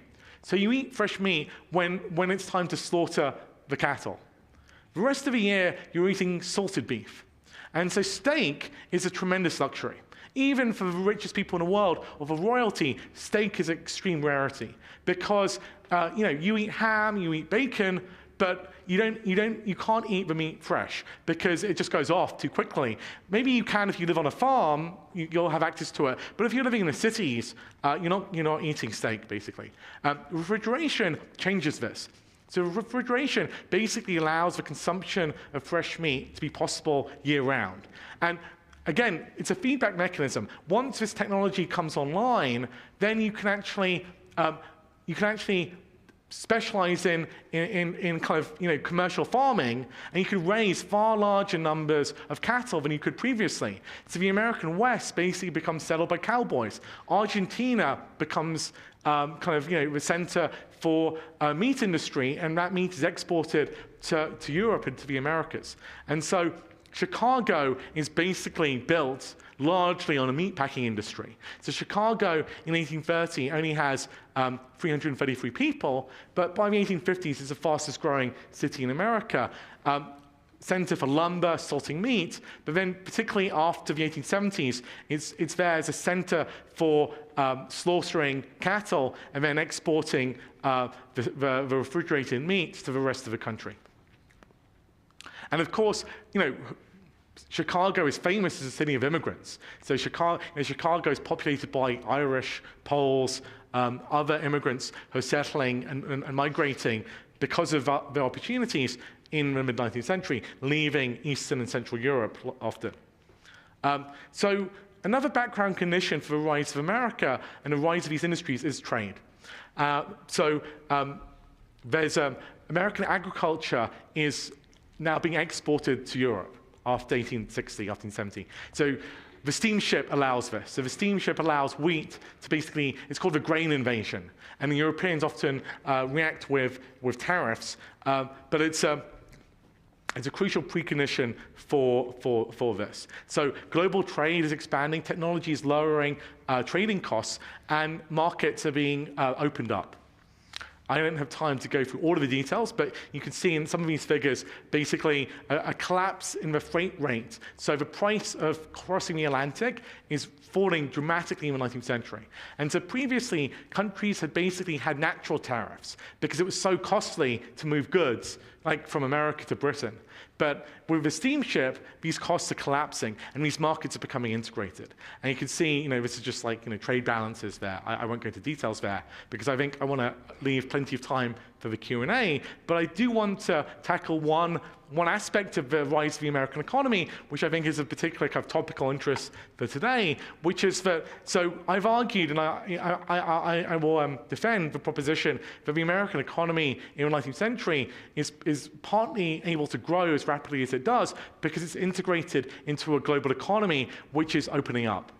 So you eat fresh meat when it's time to slaughter the cattle. The rest of the year, you're eating salted beef. And so steak is a tremendous luxury. Even for the richest people in the world, or for royalty, steak is an extreme rarity. Because you eat ham, you eat bacon, but you can't eat the meat fresh because it just goes off too quickly. Maybe you can if you live on a farm, you'll have access to it. But if you're living in the cities, you're not eating steak, basically. Refrigeration changes this. So refrigeration basically allows the consumption of fresh meat to be possible year-round. And again, it's a feedback mechanism. Once this technology comes online, then you can actually specialize in commercial farming, and you could raise far larger numbers of cattle than you could previously. So the American West basically becomes settled by cowboys. Argentina becomes the center for meat industry, and that meat is exported to Europe and to the Americas. And so Chicago is basically built largely on a meatpacking industry. So Chicago in 1830 only has 333 people, but by the 1850s it's the fastest growing city in America. center for lumber, salting meat, but then particularly after the 1870s, it's there as a center for slaughtering cattle and then exporting the refrigerated meat to the rest of the country. And of course, Chicago is famous as a city of immigrants. So Chicago is populated by Irish, Poles, other immigrants who are settling and migrating because of the opportunities in the mid-19th century, leaving Eastern and Central Europe often. So another background condition for the rise of America and the rise of these industries is trade. There's American agriculture is now being exported to Europe after 1860, 1870. So the steamship allows this. So the steamship allows wheat to basically, it's called the grain invasion. And the Europeans often react with tariffs, but it's a crucial precondition for this. So global trade is expanding, technology is lowering trading costs, and markets are being opened up. I don't have time to go through all of the details, but you can see in some of these figures, basically a collapse in the freight rate. So the price of crossing the Atlantic is falling dramatically in the 19th century. And so previously, countries had basically had natural tariffs because it was so costly to move goods, like from America to Britain. But with the steamship, these costs are collapsing, and these markets are becoming integrated. And you can see, this is just like trade balances there. I won't go into details there because I think I want to leave plenty of time for the Q&A. But I do want to tackle one aspect of the rise of the American economy, which I think is of particular kind of topical interest for today, which is that. So I've argued, and I will defend the proposition that the American economy in the 19th century is partly able to grow as rapidly as it does because it's integrated into a global economy which is opening up.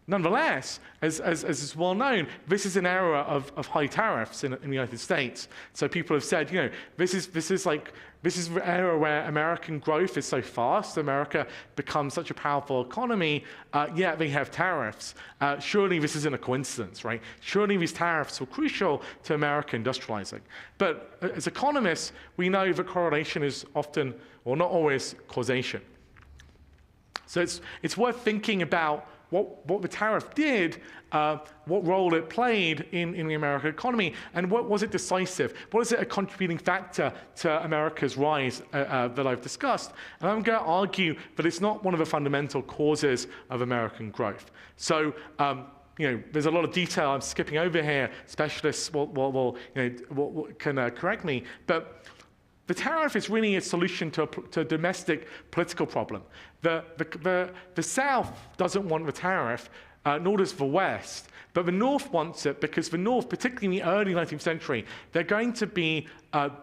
Nonetheless, as is well known, this is an era of high tariffs in the United States. So people have said, this is the era where American growth is so fast, America becomes such a powerful economy, yet they have tariffs. Surely this isn't a coincidence, right? Surely these tariffs were crucial to American industrializing. But as economists, we know that correlation is often, or not always, causation. So it's worth thinking about what the tariff did, what role it played in the American economy, and what was it decisive? What is it a contributing factor to America's rise that I've discussed? And I'm going to argue that it's not one of the fundamental causes of American growth. So, there's a lot of detail I'm skipping over here. Specialists can correct me, but the tariff is really a solution to a domestic political problem. The South doesn't want the tariff, nor does the West, but the North wants it because the North, particularly in the early 19th century, they're going to be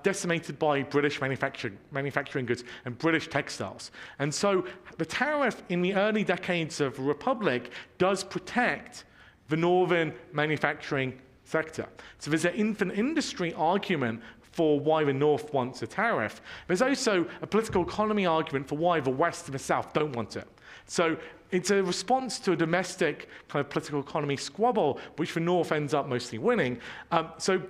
decimated by British manufacturing goods and British textiles. And so the tariff in the early decades of the Republic does protect the northern manufacturing sector. So there's an infant industry argument for why the North wants a tariff. There's also a political economy argument for why the West and the South don't want it. So it's a response to a domestic kind of political economy squabble, which the North ends up mostly winning. So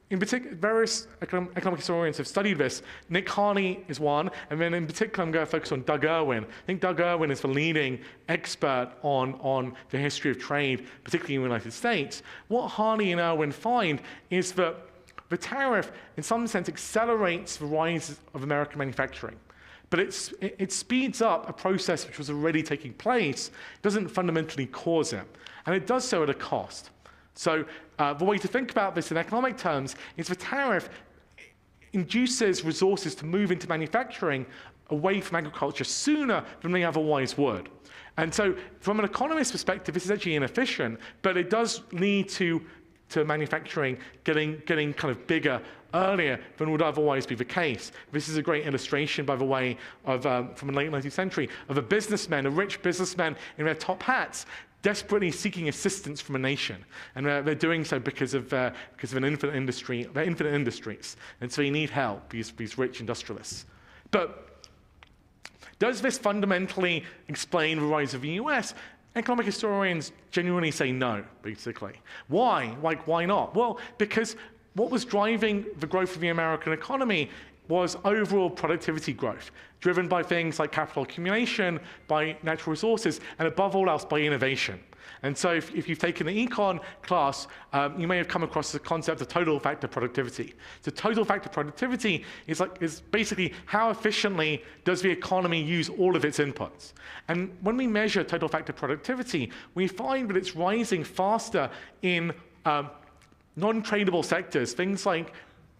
in particular, various economic historians have studied this. Nick Harney is one, and then in particular I'm going to focus on Doug Irwin. I think Doug Irwin is the leading expert on the history of trade, particularly in the United States. What Harney and Irwin find is that the tariff, in some sense, accelerates the rise of American manufacturing. But it speeds up a process which was already taking place. It doesn't fundamentally cause it. And it does so at a cost. So the way to think about this in economic terms is the tariff induces resources to move into manufacturing away from agriculture sooner than they otherwise would. And so from an economist's perspective, this is actually inefficient, but it does lead to manufacturing getting kind of bigger earlier than would otherwise be the case. This is a great illustration, by the way, of from the late 19th century, of a rich businessman in their top hats, desperately seeking assistance from a nation. And they're doing so because of an infinite industry, they're infinite industries. And so you need help, these rich industrialists. But does this fundamentally explain the rise of the US? Economic historians genuinely say no, basically. Why? Why not? Well, because what was driving the growth of the American economy was overall productivity growth, driven by things like capital accumulation, by natural resources, and above all else, by innovation. And so if you've taken the econ class, you may have come across the concept of total factor productivity. So total factor productivity is basically how efficiently does the economy use all of its inputs. And when we measure total factor productivity, we find that it's rising faster in non-tradable sectors, things like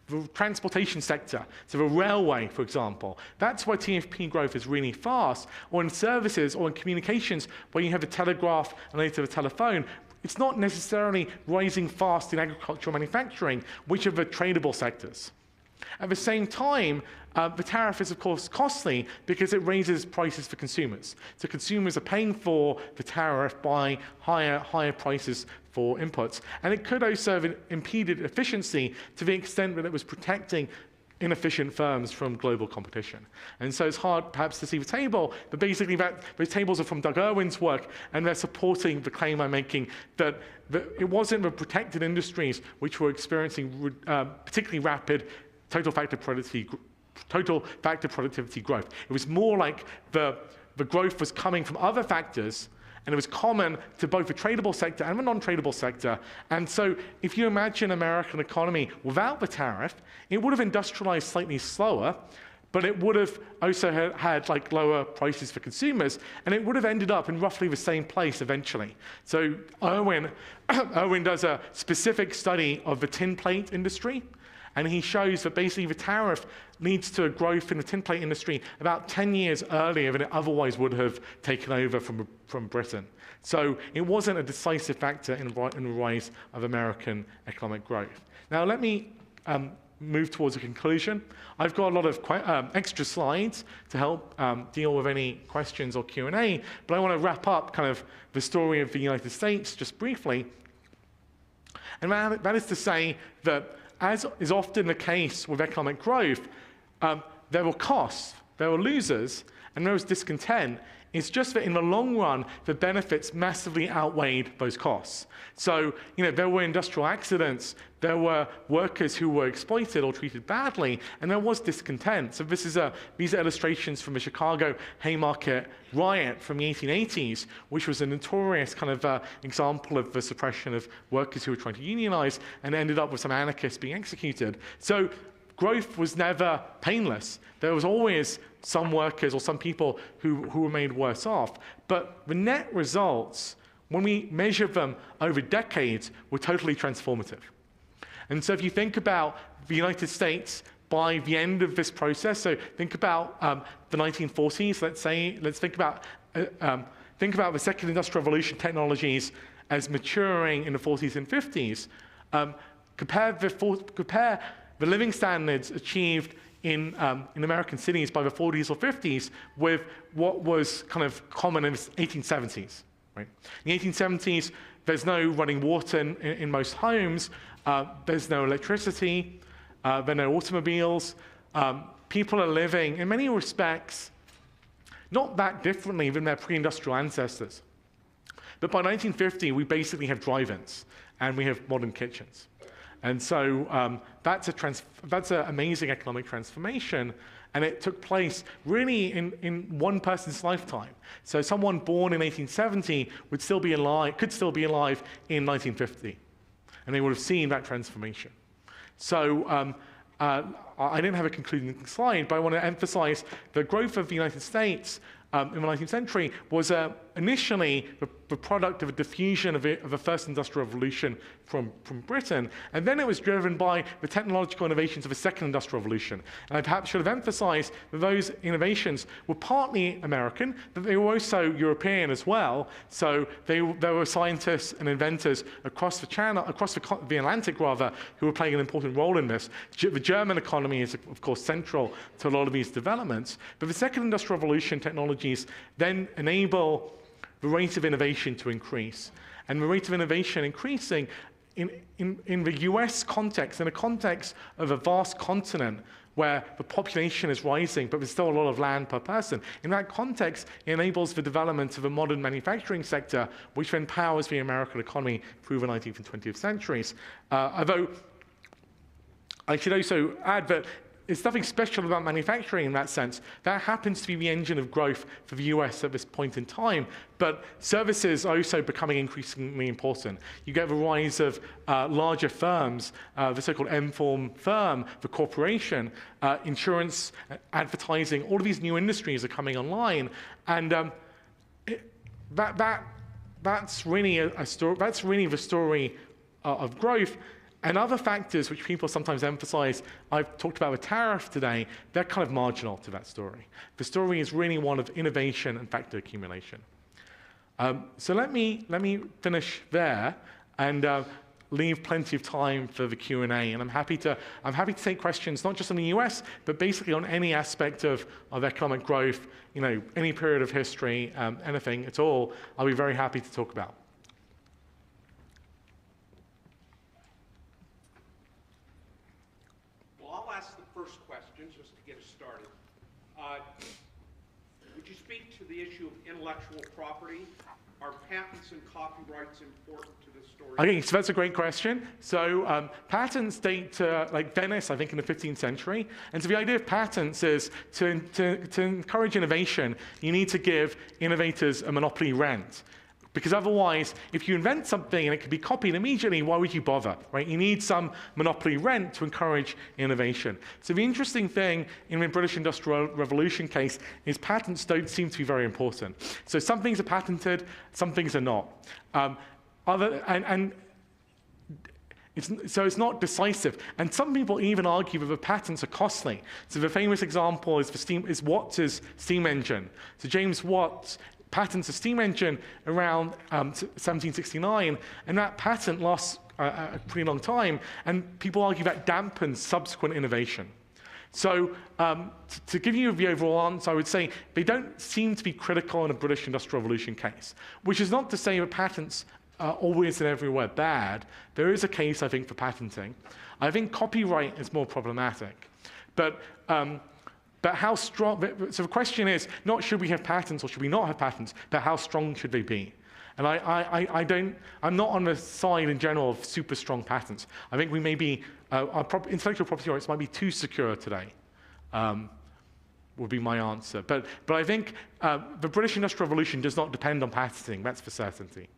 the transportation sector, so the railway, for example. That's why TFP growth is really fast, or in services or in communications, where you have the telegraph and later the telephone. It's not necessarily rising fast in agricultural manufacturing, which are the tradable sectors. At the same time, the tariff is, of course, costly because it raises prices for consumers. So consumers are paying for the tariff by higher prices for inputs. And it could also have impeded efficiency to the extent that it was protecting inefficient firms from global competition. And so it's hard, perhaps, to see the table, but basically those tables are from Doug Irwin's work, and they're supporting the claim I'm making that it wasn't the protected industries which were experiencing particularly rapid total factor productivity growth. It was more like the growth was coming from other factors, and it was common to both the tradable sector and the non-tradable sector. And so if you imagine an American economy without the tariff, it would have industrialized slightly slower, but it would have also had like lower prices for consumers, and it would have ended up in roughly the same place eventually. So Irwin does a specific study of the tin plate industry, and he shows that basically the tariff leads to a growth in the tin plate industry about 10 years earlier than it otherwise would have taken over from Britain. So it wasn't a decisive factor in the rise of American economic growth. Now let me move towards a conclusion. I've got a lot of extra slides to help deal with any questions or Q&A, but I want to wrap up kind of the story of the United States just briefly. And that is to say that, as is often the case with economic growth, there were costs, there were losers, and there was discontent. It's just that in the long run, the benefits massively outweighed those costs. So, there were industrial accidents, there were workers who were exploited or treated badly, and there was discontent. So these are illustrations from the Chicago Haymarket riot from the 1880s, which was a notorious kind of example of the suppression of workers who were trying to unionize, and ended up with some anarchists being executed. So growth was never painless. There was always some workers or some people who were made worse off. But the net results, when we measure them over decades, were totally transformative. And so if you think about the United States by the end of this process, so think about the 1940s, let's think about the second industrial revolution technologies as maturing in the 40s and 50s. Compare the living standards achieved in American cities by the 40s or 50s with what was kind of common in the 1870s. Right? In the 1870s, there's no running water in most homes. There's no electricity. There are no automobiles. People are living, in many respects, not that differently than their pre-industrial ancestors. But by 1950, we basically have drive-ins, and we have modern kitchens. And so that's an amazing economic transformation, and it took place really in one person's lifetime. So someone born in 1870 could still be alive in 1950, and they would have seen that transformation. So I didn't have a concluding slide, but I want to emphasize the growth of the United States in the 19th century was initially the product of a diffusion of the first industrial revolution from Britain, and then it was driven by the technological innovations of the second industrial revolution. And I perhaps should have emphasized that those innovations were partly American, but they were also European as well. So there were scientists and inventors across the Atlantic rather, who were playing an important role in this. The German economy is, of course, central to a lot of these developments, but the second industrial revolution technologies then enable the rate of innovation to increase. And the rate of innovation increasing in the US context, in a context of a vast continent where the population is rising, but there's still a lot of land per person. In that context, it enables the development of a modern manufacturing sector, which then powers the American economy through the 19th and 20th centuries. Although I should also add that There's nothing special about manufacturing in that sense. That happens to be the engine of growth for the US at this point in time. But services are also becoming increasingly important. You get the rise of larger firms, the so-called M-form firm, the corporation, insurance, advertising, all of these new industries are coming online. And that's really that's really the story of growth. And other factors which people sometimes emphasize, I've talked about the tariff today, they're kind of marginal to that story. The story is really one of innovation and factor accumulation. So let me finish there and leave plenty of time for the Q&A. And I'm happy to take questions, not just on the US, but basically on any aspect of economic growth, any period of history, anything at all, I'll be very happy to talk about. Just to get us started. Would you speak to the issue of intellectual property? Are patents and copyrights important to this story? Okay, so that's a great question. So patents date to like Venice, I think, in the 15th century. And so the idea of patents is to encourage innovation, you need to give innovators a monopoly rent. Because otherwise, if you invent something and it can be copied immediately, why would you bother, right? You need some monopoly rent to encourage innovation. So the interesting thing in the British Industrial Revolution case is patents don't seem to be very important. So some things are patented, some things are not. So it's not decisive. And some people even argue that the patents are costly. So the famous example is Watts' steam engine. So James Watt patents a steam engine around 1769, and that patent lasts a pretty long time, and people argue that dampens subsequent innovation. So to give you the overall answer, I would say they don't seem to be critical in a British Industrial Revolution case, which is not to say that patents are always and everywhere bad. There is a case, I think, for patenting. I think copyright is more problematic. But how strong, so the question is not should we have patents or should we not have patents, but how strong should they be? And I'm not on the side in general of super strong patents. I think we may be, our intellectual property rights might be too secure today, would be my answer. But I think the British Industrial Revolution does not depend on patenting, that's for certainty.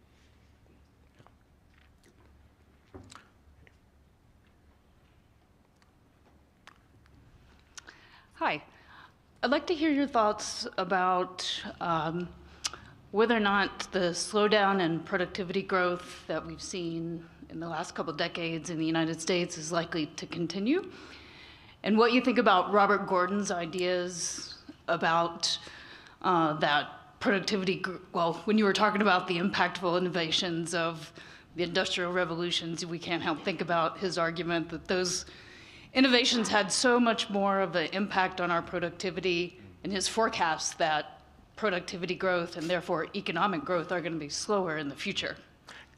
Hi. I'd like to hear your thoughts about whether or not the slowdown in productivity growth that we've seen in the last couple of decades in the United States is likely to continue, and what you think about Robert Gordon's ideas about that productivity, well, when you were talking about the impactful innovations of the Industrial Revolutions, we can't help think about his argument that those innovations had so much more of an impact on our productivity, and his forecast that productivity growth and therefore economic growth are going to be slower in the future.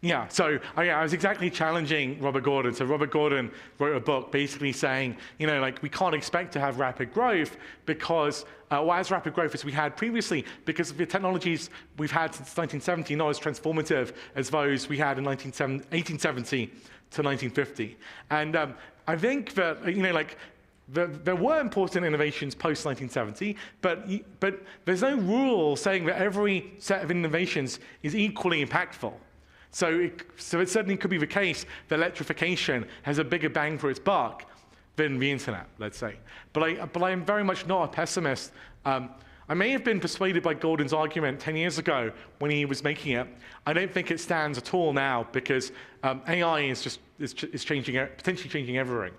Yeah, so I was exactly challenging Robert Gordon. So Robert Gordon wrote a book basically saying, we can't expect to have rapid growth because, as rapid growth as we had previously, because of the technologies we've had since 1970, not as transformative as those we had in 1870 to 1950. And I think that, there were important innovations post-1970, but there's no rule saying that every set of innovations is equally impactful. So it certainly could be the case that electrification has a bigger bang for its buck than the internet, let's say. But I am very much not a pessimist. I may have been persuaded by Gordon's argument 10 years ago when he was making it. I don't think it stands at all now because AI is changing, potentially changing everything,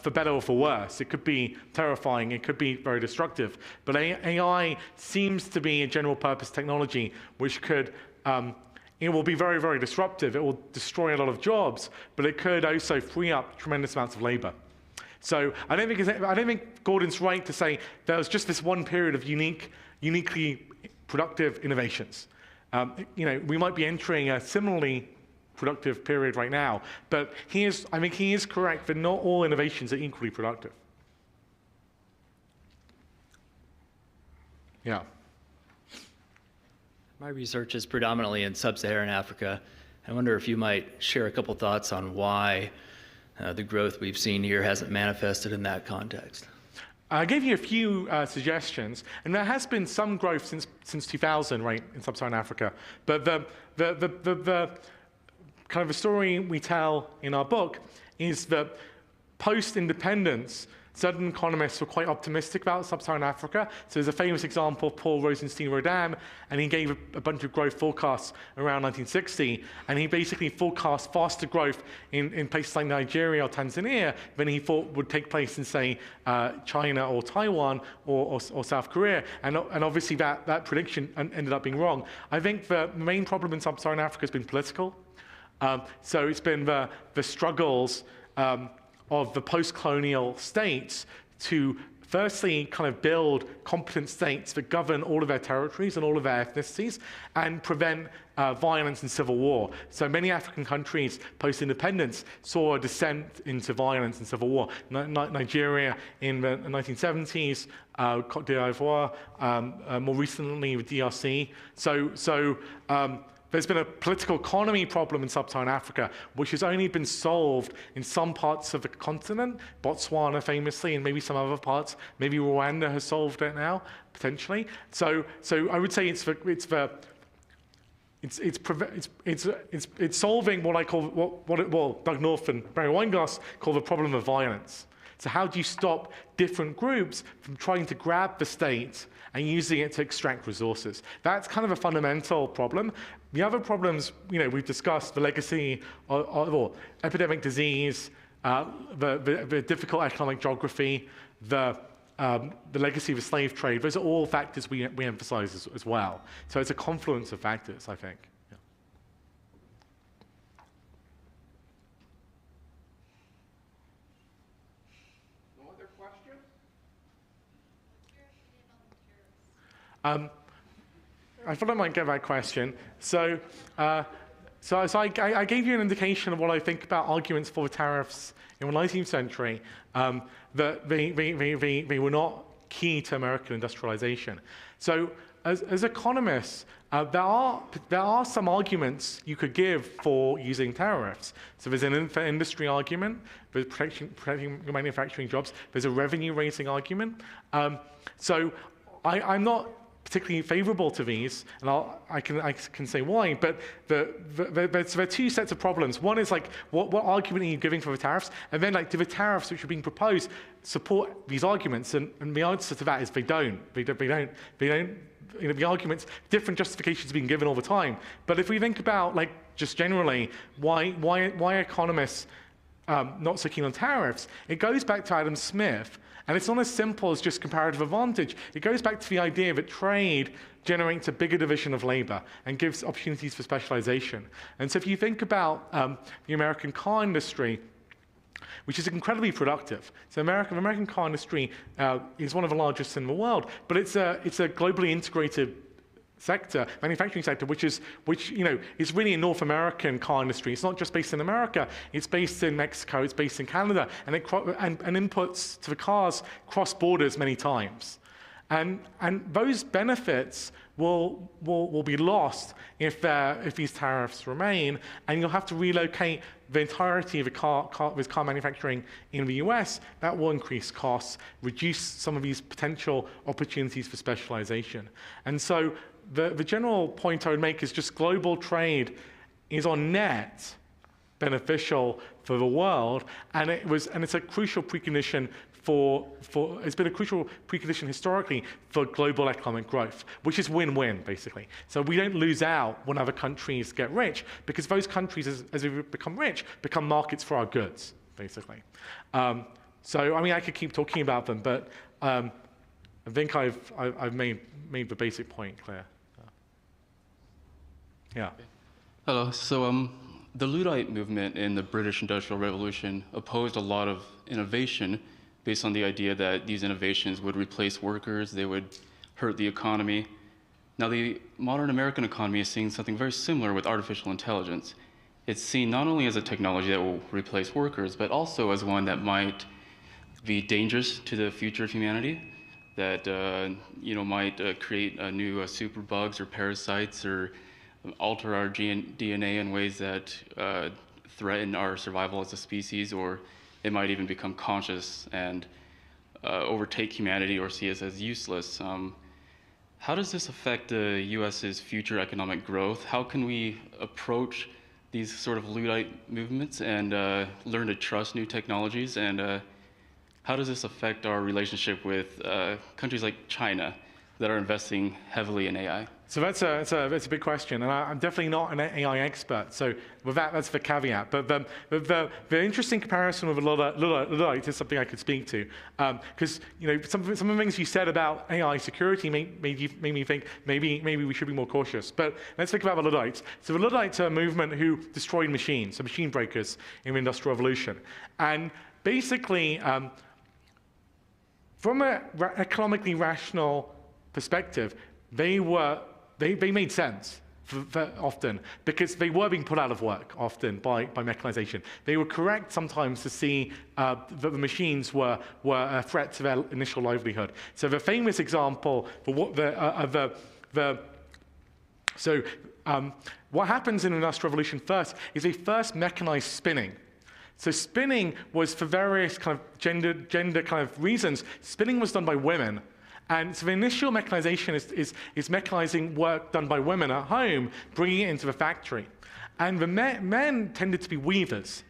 for better or for worse. It could be terrifying, it could be very destructive, but AI seems to be a general purpose technology which could, it will be very, very disruptive. It will destroy a lot of jobs, but it could also free up tremendous amounts of labor. So I don't think Gordon's right to say there was just this one period of uniquely productive innovations. We might be entering a similarly productive period right now, but I think he is correct that not all innovations are equally productive. Yeah. My research is predominantly in sub-Saharan Africa. I wonder if you might share a couple thoughts on why the growth we've seen here hasn't manifested in that context. I gave you a few suggestions, and there has been some growth since 2000, right, in sub-Saharan Africa. But the kind of a story we tell in our book is that post-independence, certain economists were quite optimistic about sub-Saharan Africa. So there's a famous example of Paul Rosenstein-Rodin, and he gave a bunch of growth forecasts around 1960, and he basically forecast faster growth in places like Nigeria or Tanzania than he thought would take place in, say, China or Taiwan or South Korea. And obviously that prediction ended up being wrong. I think the main problem in sub-Saharan Africa has been political. So it's been the struggles of the post-colonial states to firstly kind of build competent states that govern all of their territories and all of their ethnicities and prevent violence and civil war. So many African countries post-independence saw a descent into violence and civil war. Nigeria in the 1970s, Côte d'Ivoire, more recently with DRC. There's been a political economy problem in sub-Saharan Africa, which has only been solved in some parts of the continent, Botswana famously, and maybe some other parts. Maybe Rwanda has solved it now, potentially. So I would say it's solving what I call Doug North and Barry Weinglass call the problem of violence. So how do you stop different groups from trying to grab the state and using it to extract resources? That's kind of a fundamental problem. The other problems, we've discussed the legacy of epidemic disease, the difficult economic geography, the legacy of the slave trade. Those are all factors we emphasize as well. So it's a confluence of factors, I think. Yeah. No other questions? I thought I might get that question. So I gave you an indication of what I think about arguments for the tariffs in the 19th century, that they were not key to American industrialization. So as economists, there are some arguments you could give for using tariffs. So there's an industry argument, there's protecting manufacturing jobs, there's a revenue-raising argument. So I'm not particularly favorable to these, and I can say why, but there are two sets of problems. One is like, what argument are you giving for the tariffs? And then do the tariffs which are being proposed support these arguments? And the answer to that is they don't. The arguments, different justifications are being given all the time. But if we think about just generally why economists not so keen on tariffs, it goes back to Adam Smith. And it's not as simple as just comparative advantage. It goes back to the idea that trade generates a bigger division of labor and gives opportunities for specialization. And so if you think about the American car industry, which is incredibly productive. So the American car industry is one of the largest in the world, but it's a globally integrated sector, manufacturing sector, which is really a North American car industry. It's not just based in America. It's based in Mexico. It's based in Canada, and inputs to the cars cross borders many times, and those benefits will be lost if these tariffs remain, and you'll have to relocate the entirety of the car manufacturing in the US. That will increase costs, reduce some of these potential opportunities for specialization, and so. The general point I would make is just global trade is on net beneficial for the world, and it's a crucial precondition it's been a crucial precondition historically for global economic growth, which is win-win basically. So we don't lose out when other countries get rich, because those countries, as they become rich, become markets for our goods basically. So I could keep talking about them, but I think I've made the basic point clear. Yeah. Hello. So the Luddite movement in the British Industrial Revolution opposed a lot of innovation based on the idea that these innovations would replace workers, they would hurt the economy. Now the modern American economy is seeing something very similar with artificial intelligence. It's seen not only as a technology that will replace workers, but also as one that might be dangerous to the future of humanity, that might create new superbugs or parasites or alter our DNA in ways that threaten our survival as a species, or it might even become conscious and overtake humanity or see us as useless. How does this affect the U.S.'s future economic growth? How can we approach these sort of Luddite movements and learn to trust new technologies? And how does this affect our relationship with countries like China that are investing heavily in AI? So that's a big question, and I'm definitely not an AI expert. So with that, that's the caveat. But the interesting comparison with Luddite is something I could speak to, because some of the things you said about AI security made me think maybe we should be more cautious. But let's think about the Luddites. So the Luddites are a movement who destroyed machines, so machine breakers in the Industrial Revolution, and basically from an economically rational perspective, they made sense often because they were being put out of work often by mechanization. They were correct sometimes to see that the machines were a threat to their initial livelihood. So the famous example for what happens in the Industrial Revolution first is they first mechanized spinning. So spinning was for various kind of gender kind of reasons. Spinning was done by women. And so the initial mechanization is mechanizing work done by women at home, bringing it into the factory. And the men tended to be weavers.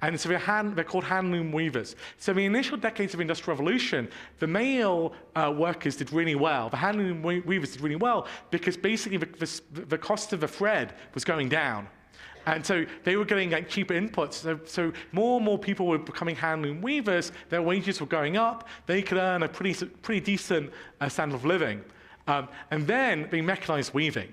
And so they're called hand-loom weavers. So in the initial decades of the Industrial Revolution, the male workers did really well. The hand-loom weavers did really well because basically the cost of the thread was going down. And so they were getting like cheaper inputs. So more and more people were becoming hand-loom weavers. Their wages were going up. They could earn a pretty decent standard of living. And then they mechanized weaving.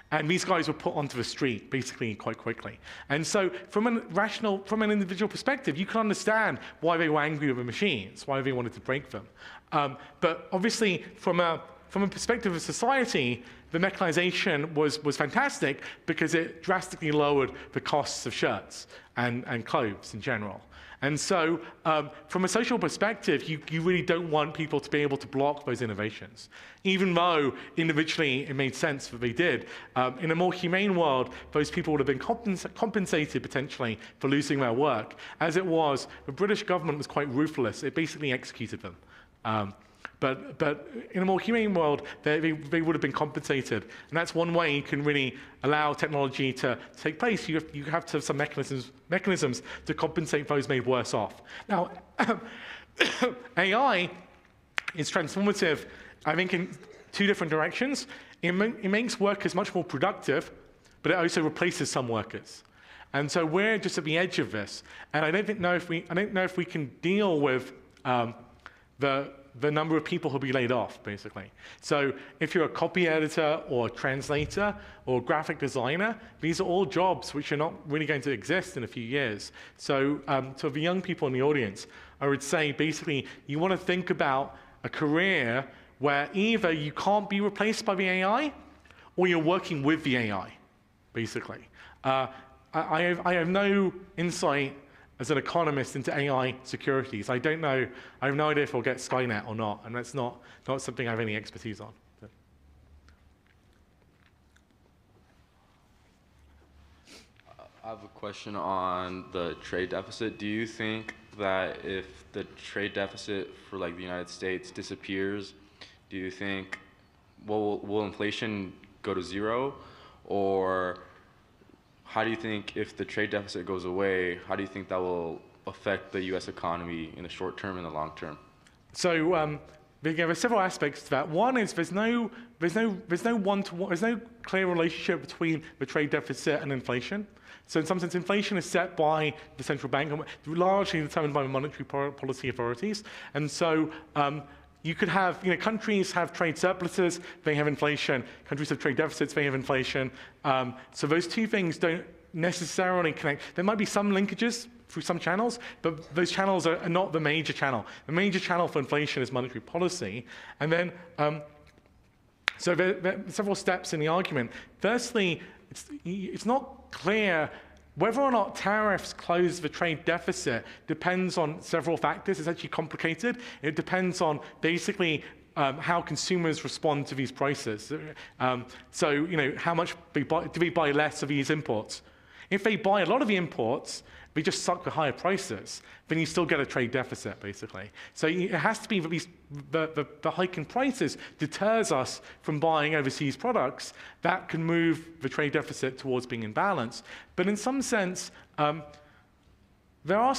And these guys were put onto the street basically quite quickly. And so from an individual perspective, you can understand why they were angry with the machines, why they wanted to break them. But obviously from a perspective of society, the mechanization was fantastic because it drastically lowered the costs of shirts and clothes in general. And so from a social perspective, you really don't want people to be able to block those innovations. Even though individually it made sense that they did, in a more humane world, those people would have been compensated potentially for losing their work. As it was, the British government was quite ruthless. It basically executed them. But in a more humane world, they would have been compensated. And that's one way you can really allow technology to take place. You have to have some mechanisms to compensate those made worse off. Now, AI is transformative, I think, in two different directions. It makes workers much more productive, but it also replaces some workers. And so we're just at the edge of this. And I don't know if we can deal with the number of people who'll be laid off, basically. So if you're a copy editor or a translator or a graphic designer, these are all jobs which are not really going to exist in a few years. So to the young people in the audience, I would say basically you want to think about a career where either you can't be replaced by the AI or you're working with the AI, basically. I have no insight as an economist into AI securities. I have no idea if we'll get Skynet or not, and that's not something I have any expertise on. I have a question on the trade deficit. Do you think that if the trade deficit for like the United States disappears, do you think, will inflation go to zero? Or how do you think if the trade deficit goes away, how do you think that will affect the U.S. economy in the short term and the long term? So there are several aspects to that. One is there's no clear relationship between the trade deficit and inflation. So in some sense, inflation is set by the central bank, largely determined by the monetary policy authorities. And so you could have, countries have trade surpluses, they have inflation. Countries have trade deficits, they have inflation. So those two things don't necessarily connect. There might be some linkages through some channels, but those channels are not the major channel. The major channel for inflation is monetary policy. And then, so there are several steps in the argument. Firstly, it's not clear whether or not tariffs close the trade deficit depends on several factors. It's actually complicated. It depends on basically how consumers respond to these prices. So, how much do they buy less of these imports? If they buy a lot of the imports, we just suck with higher prices, then you still get a trade deficit, basically. So it has to be at least the hike in prices deters us from buying overseas products that can move the trade deficit towards being in balance. But in some sense, there are,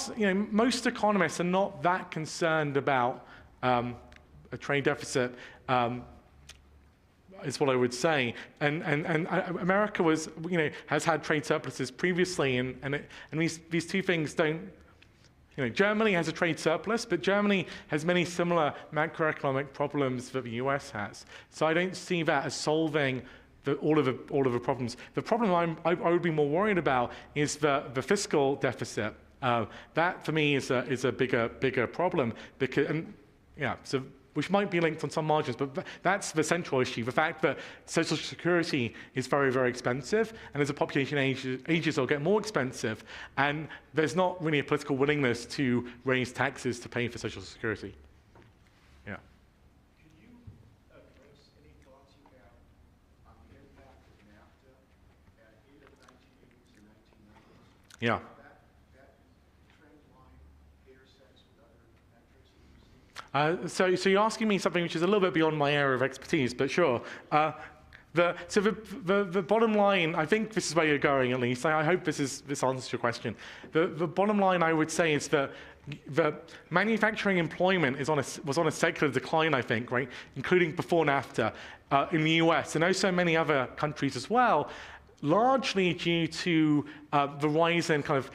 most economists are not that concerned about a trade deficit, is what I would say. And America has had trade surpluses previously, and these two things don't. Germany has a trade surplus, but Germany has many similar macroeconomic problems that the US has. So I don't see that as solving all of the problems. The problem I would be more worried about is the fiscal deficit. That for me is a bigger problem because which might be linked on some margins, but that's the central issue. The fact that Social Security is very, very expensive, and as the population ages, it'll get more expensive, and there's not really a political willingness to raise taxes to pay for Social Security. Yeah. Can you address any thoughts you have on the impact of NAFTA at the end of the 1980s and 1990s? Yeah. So you're asking me something which is a little bit beyond my area of expertise, but sure. The bottom line, I think this is where you're going at least. I hope this answers your question. The bottom line I would say is that the manufacturing employment was on a secular decline, I think, right, including before NAFTA in the US and also many other countries as well, largely due to the rise in kind of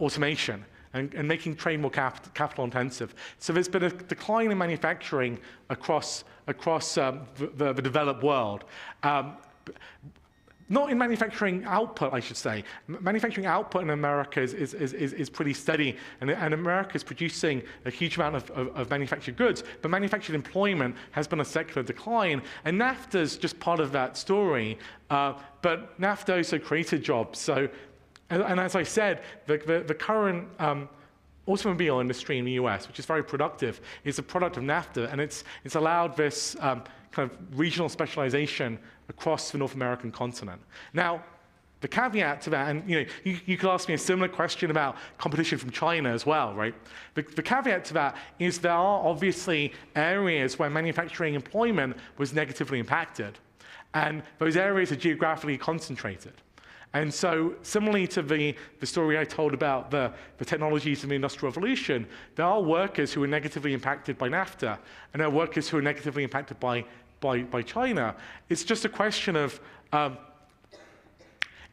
automation. And making trade more capital intensive. So there's been a decline in manufacturing across the developed world. Not in manufacturing output, I should say. Manufacturing output in America is pretty steady, and America is producing a huge amount of manufactured goods, but manufactured employment has been a secular decline, and NAFTA is just part of that story. But NAFTA also created jobs. So. And as I said, the current automobile industry in the US, which is very productive, is a product of NAFTA, and it's allowed this kind of regional specialization across the North American continent. Now, the caveat to that, and you could ask me a similar question about competition from China as well, right? The caveat to that is there are obviously areas where manufacturing employment was negatively impacted, and those areas are geographically concentrated. And so, similarly to the story I told about the technologies of the Industrial Revolution, there are workers who are negatively impacted by NAFTA, and there are workers who are negatively impacted by China. It's just a question of,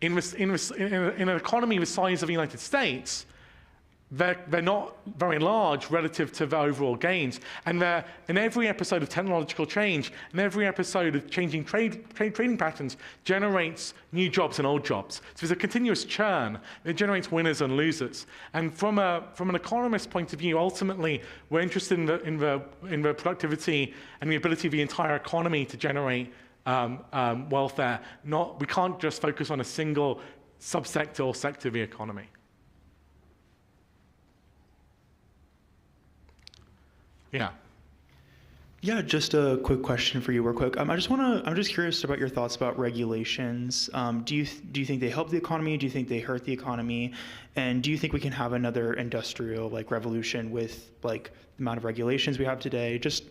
in an economy the size of the United States, they're not very large relative to the overall gains. And in every episode of technological change, and every episode of changing trading patterns generates new jobs and old jobs. So there's a continuous churn. It generates winners and losers. And from an economist's point of view, ultimately, we're interested in the productivity and the ability of the entire economy to generate welfare. We can't just focus on a single subsector or sector of the economy. Yeah. Yeah, just a quick question for you, real quick. I'm just curious about your thoughts about regulations. Do you think they help the economy? Do you think they hurt the economy? And do you think we can have another industrial revolution with the amount of regulations we have today? Just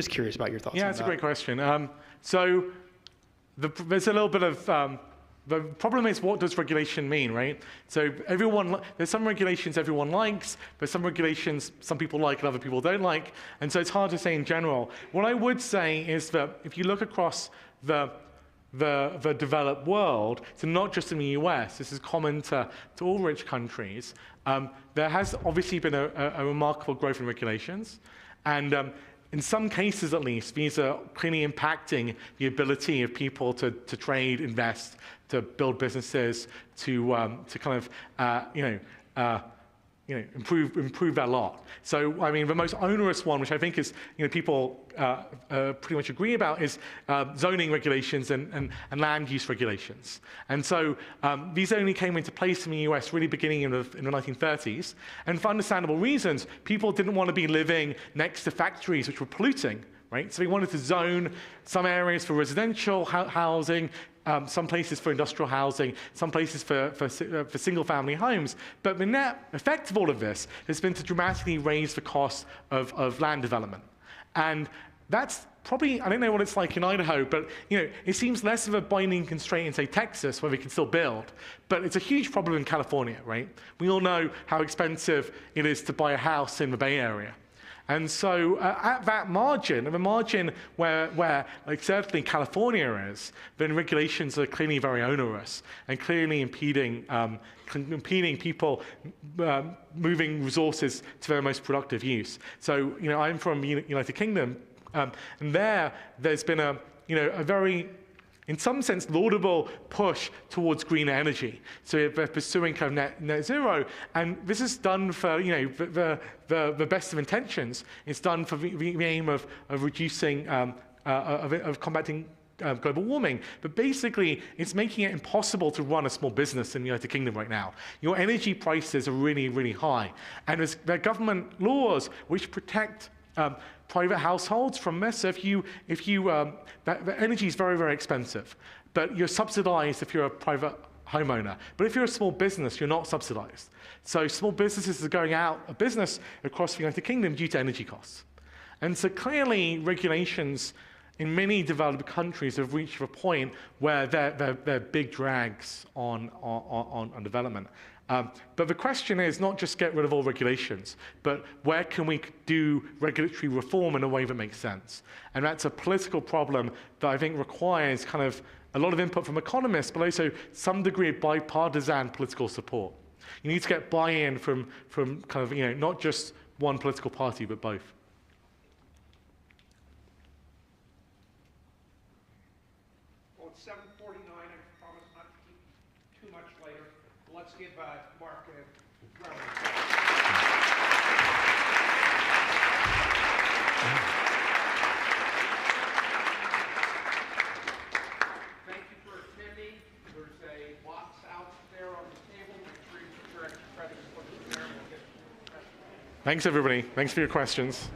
curious about your thoughts. Yeah, on it's that. a great question. So there's a little bit of the problem is, what does regulation mean, right? So there's some regulations everyone likes, but some regulations some people like and other people don't like, and so it's hard to say in general. What I would say is that if you look across the developed world, so not just in the US, this is common to all rich countries, there has obviously been a remarkable growth in regulations, and in some cases, at least, these are clearly impacting the ability of people to trade, invest, to build businesses, to kind of improve their lot. So, I mean, the most onerous one, which I think is people pretty much agree about, is zoning regulations and land use regulations. And so these only came into place in the US really beginning in the 1930s. And for understandable reasons, people didn't want to be living next to factories which were polluting, right? So they wanted to zone some areas for residential housing, some places for industrial housing, some places for single-family homes. But the net effect of all of this has been to dramatically raise the cost of land development. And that's probably, I don't know what it's like in Idaho, but it seems less of a binding constraint in, say, Texas, where we can still build. But it's a huge problem in California, right? We all know how expensive it is to buy a house in the Bay Area. And so at that margin, the margin where like certainly California is, then regulations are clearly very onerous and clearly impeding people moving resources to their most productive use. So I'm from United Kingdom, and there's been a very, in some sense, laudable push towards green energy. So they're pursuing kind of net zero, and this is done for the best of intentions. It's done for the aim of reducing, of combating global warming. But basically, it's making it impossible to run a small business in the United Kingdom right now. Your energy prices are really, really high, and there are government laws which protect private households from this. So the energy is very, very expensive, but you're subsidized if you're a private homeowner. But if you're a small business, you're not subsidized. So small businesses are going out of business across the United Kingdom due to energy costs. And so clearly regulations in many developed countries have reached a point where they're big drags on development. But the question is not just get rid of all regulations, but where can we do regulatory reform in a way that makes sense? And that's a political problem that I think requires kind of a lot of input from economists, but also some degree of bipartisan political support. You need to get buy-in from kind of, not just one political party, but both. Well, it's 7:49. I promise not to keep too much later. Let's give Mark a round of applause. Thank you for attending. There's a box out there on the table. Make sure you put your extra credits. Thanks, everybody. Thanks for your questions.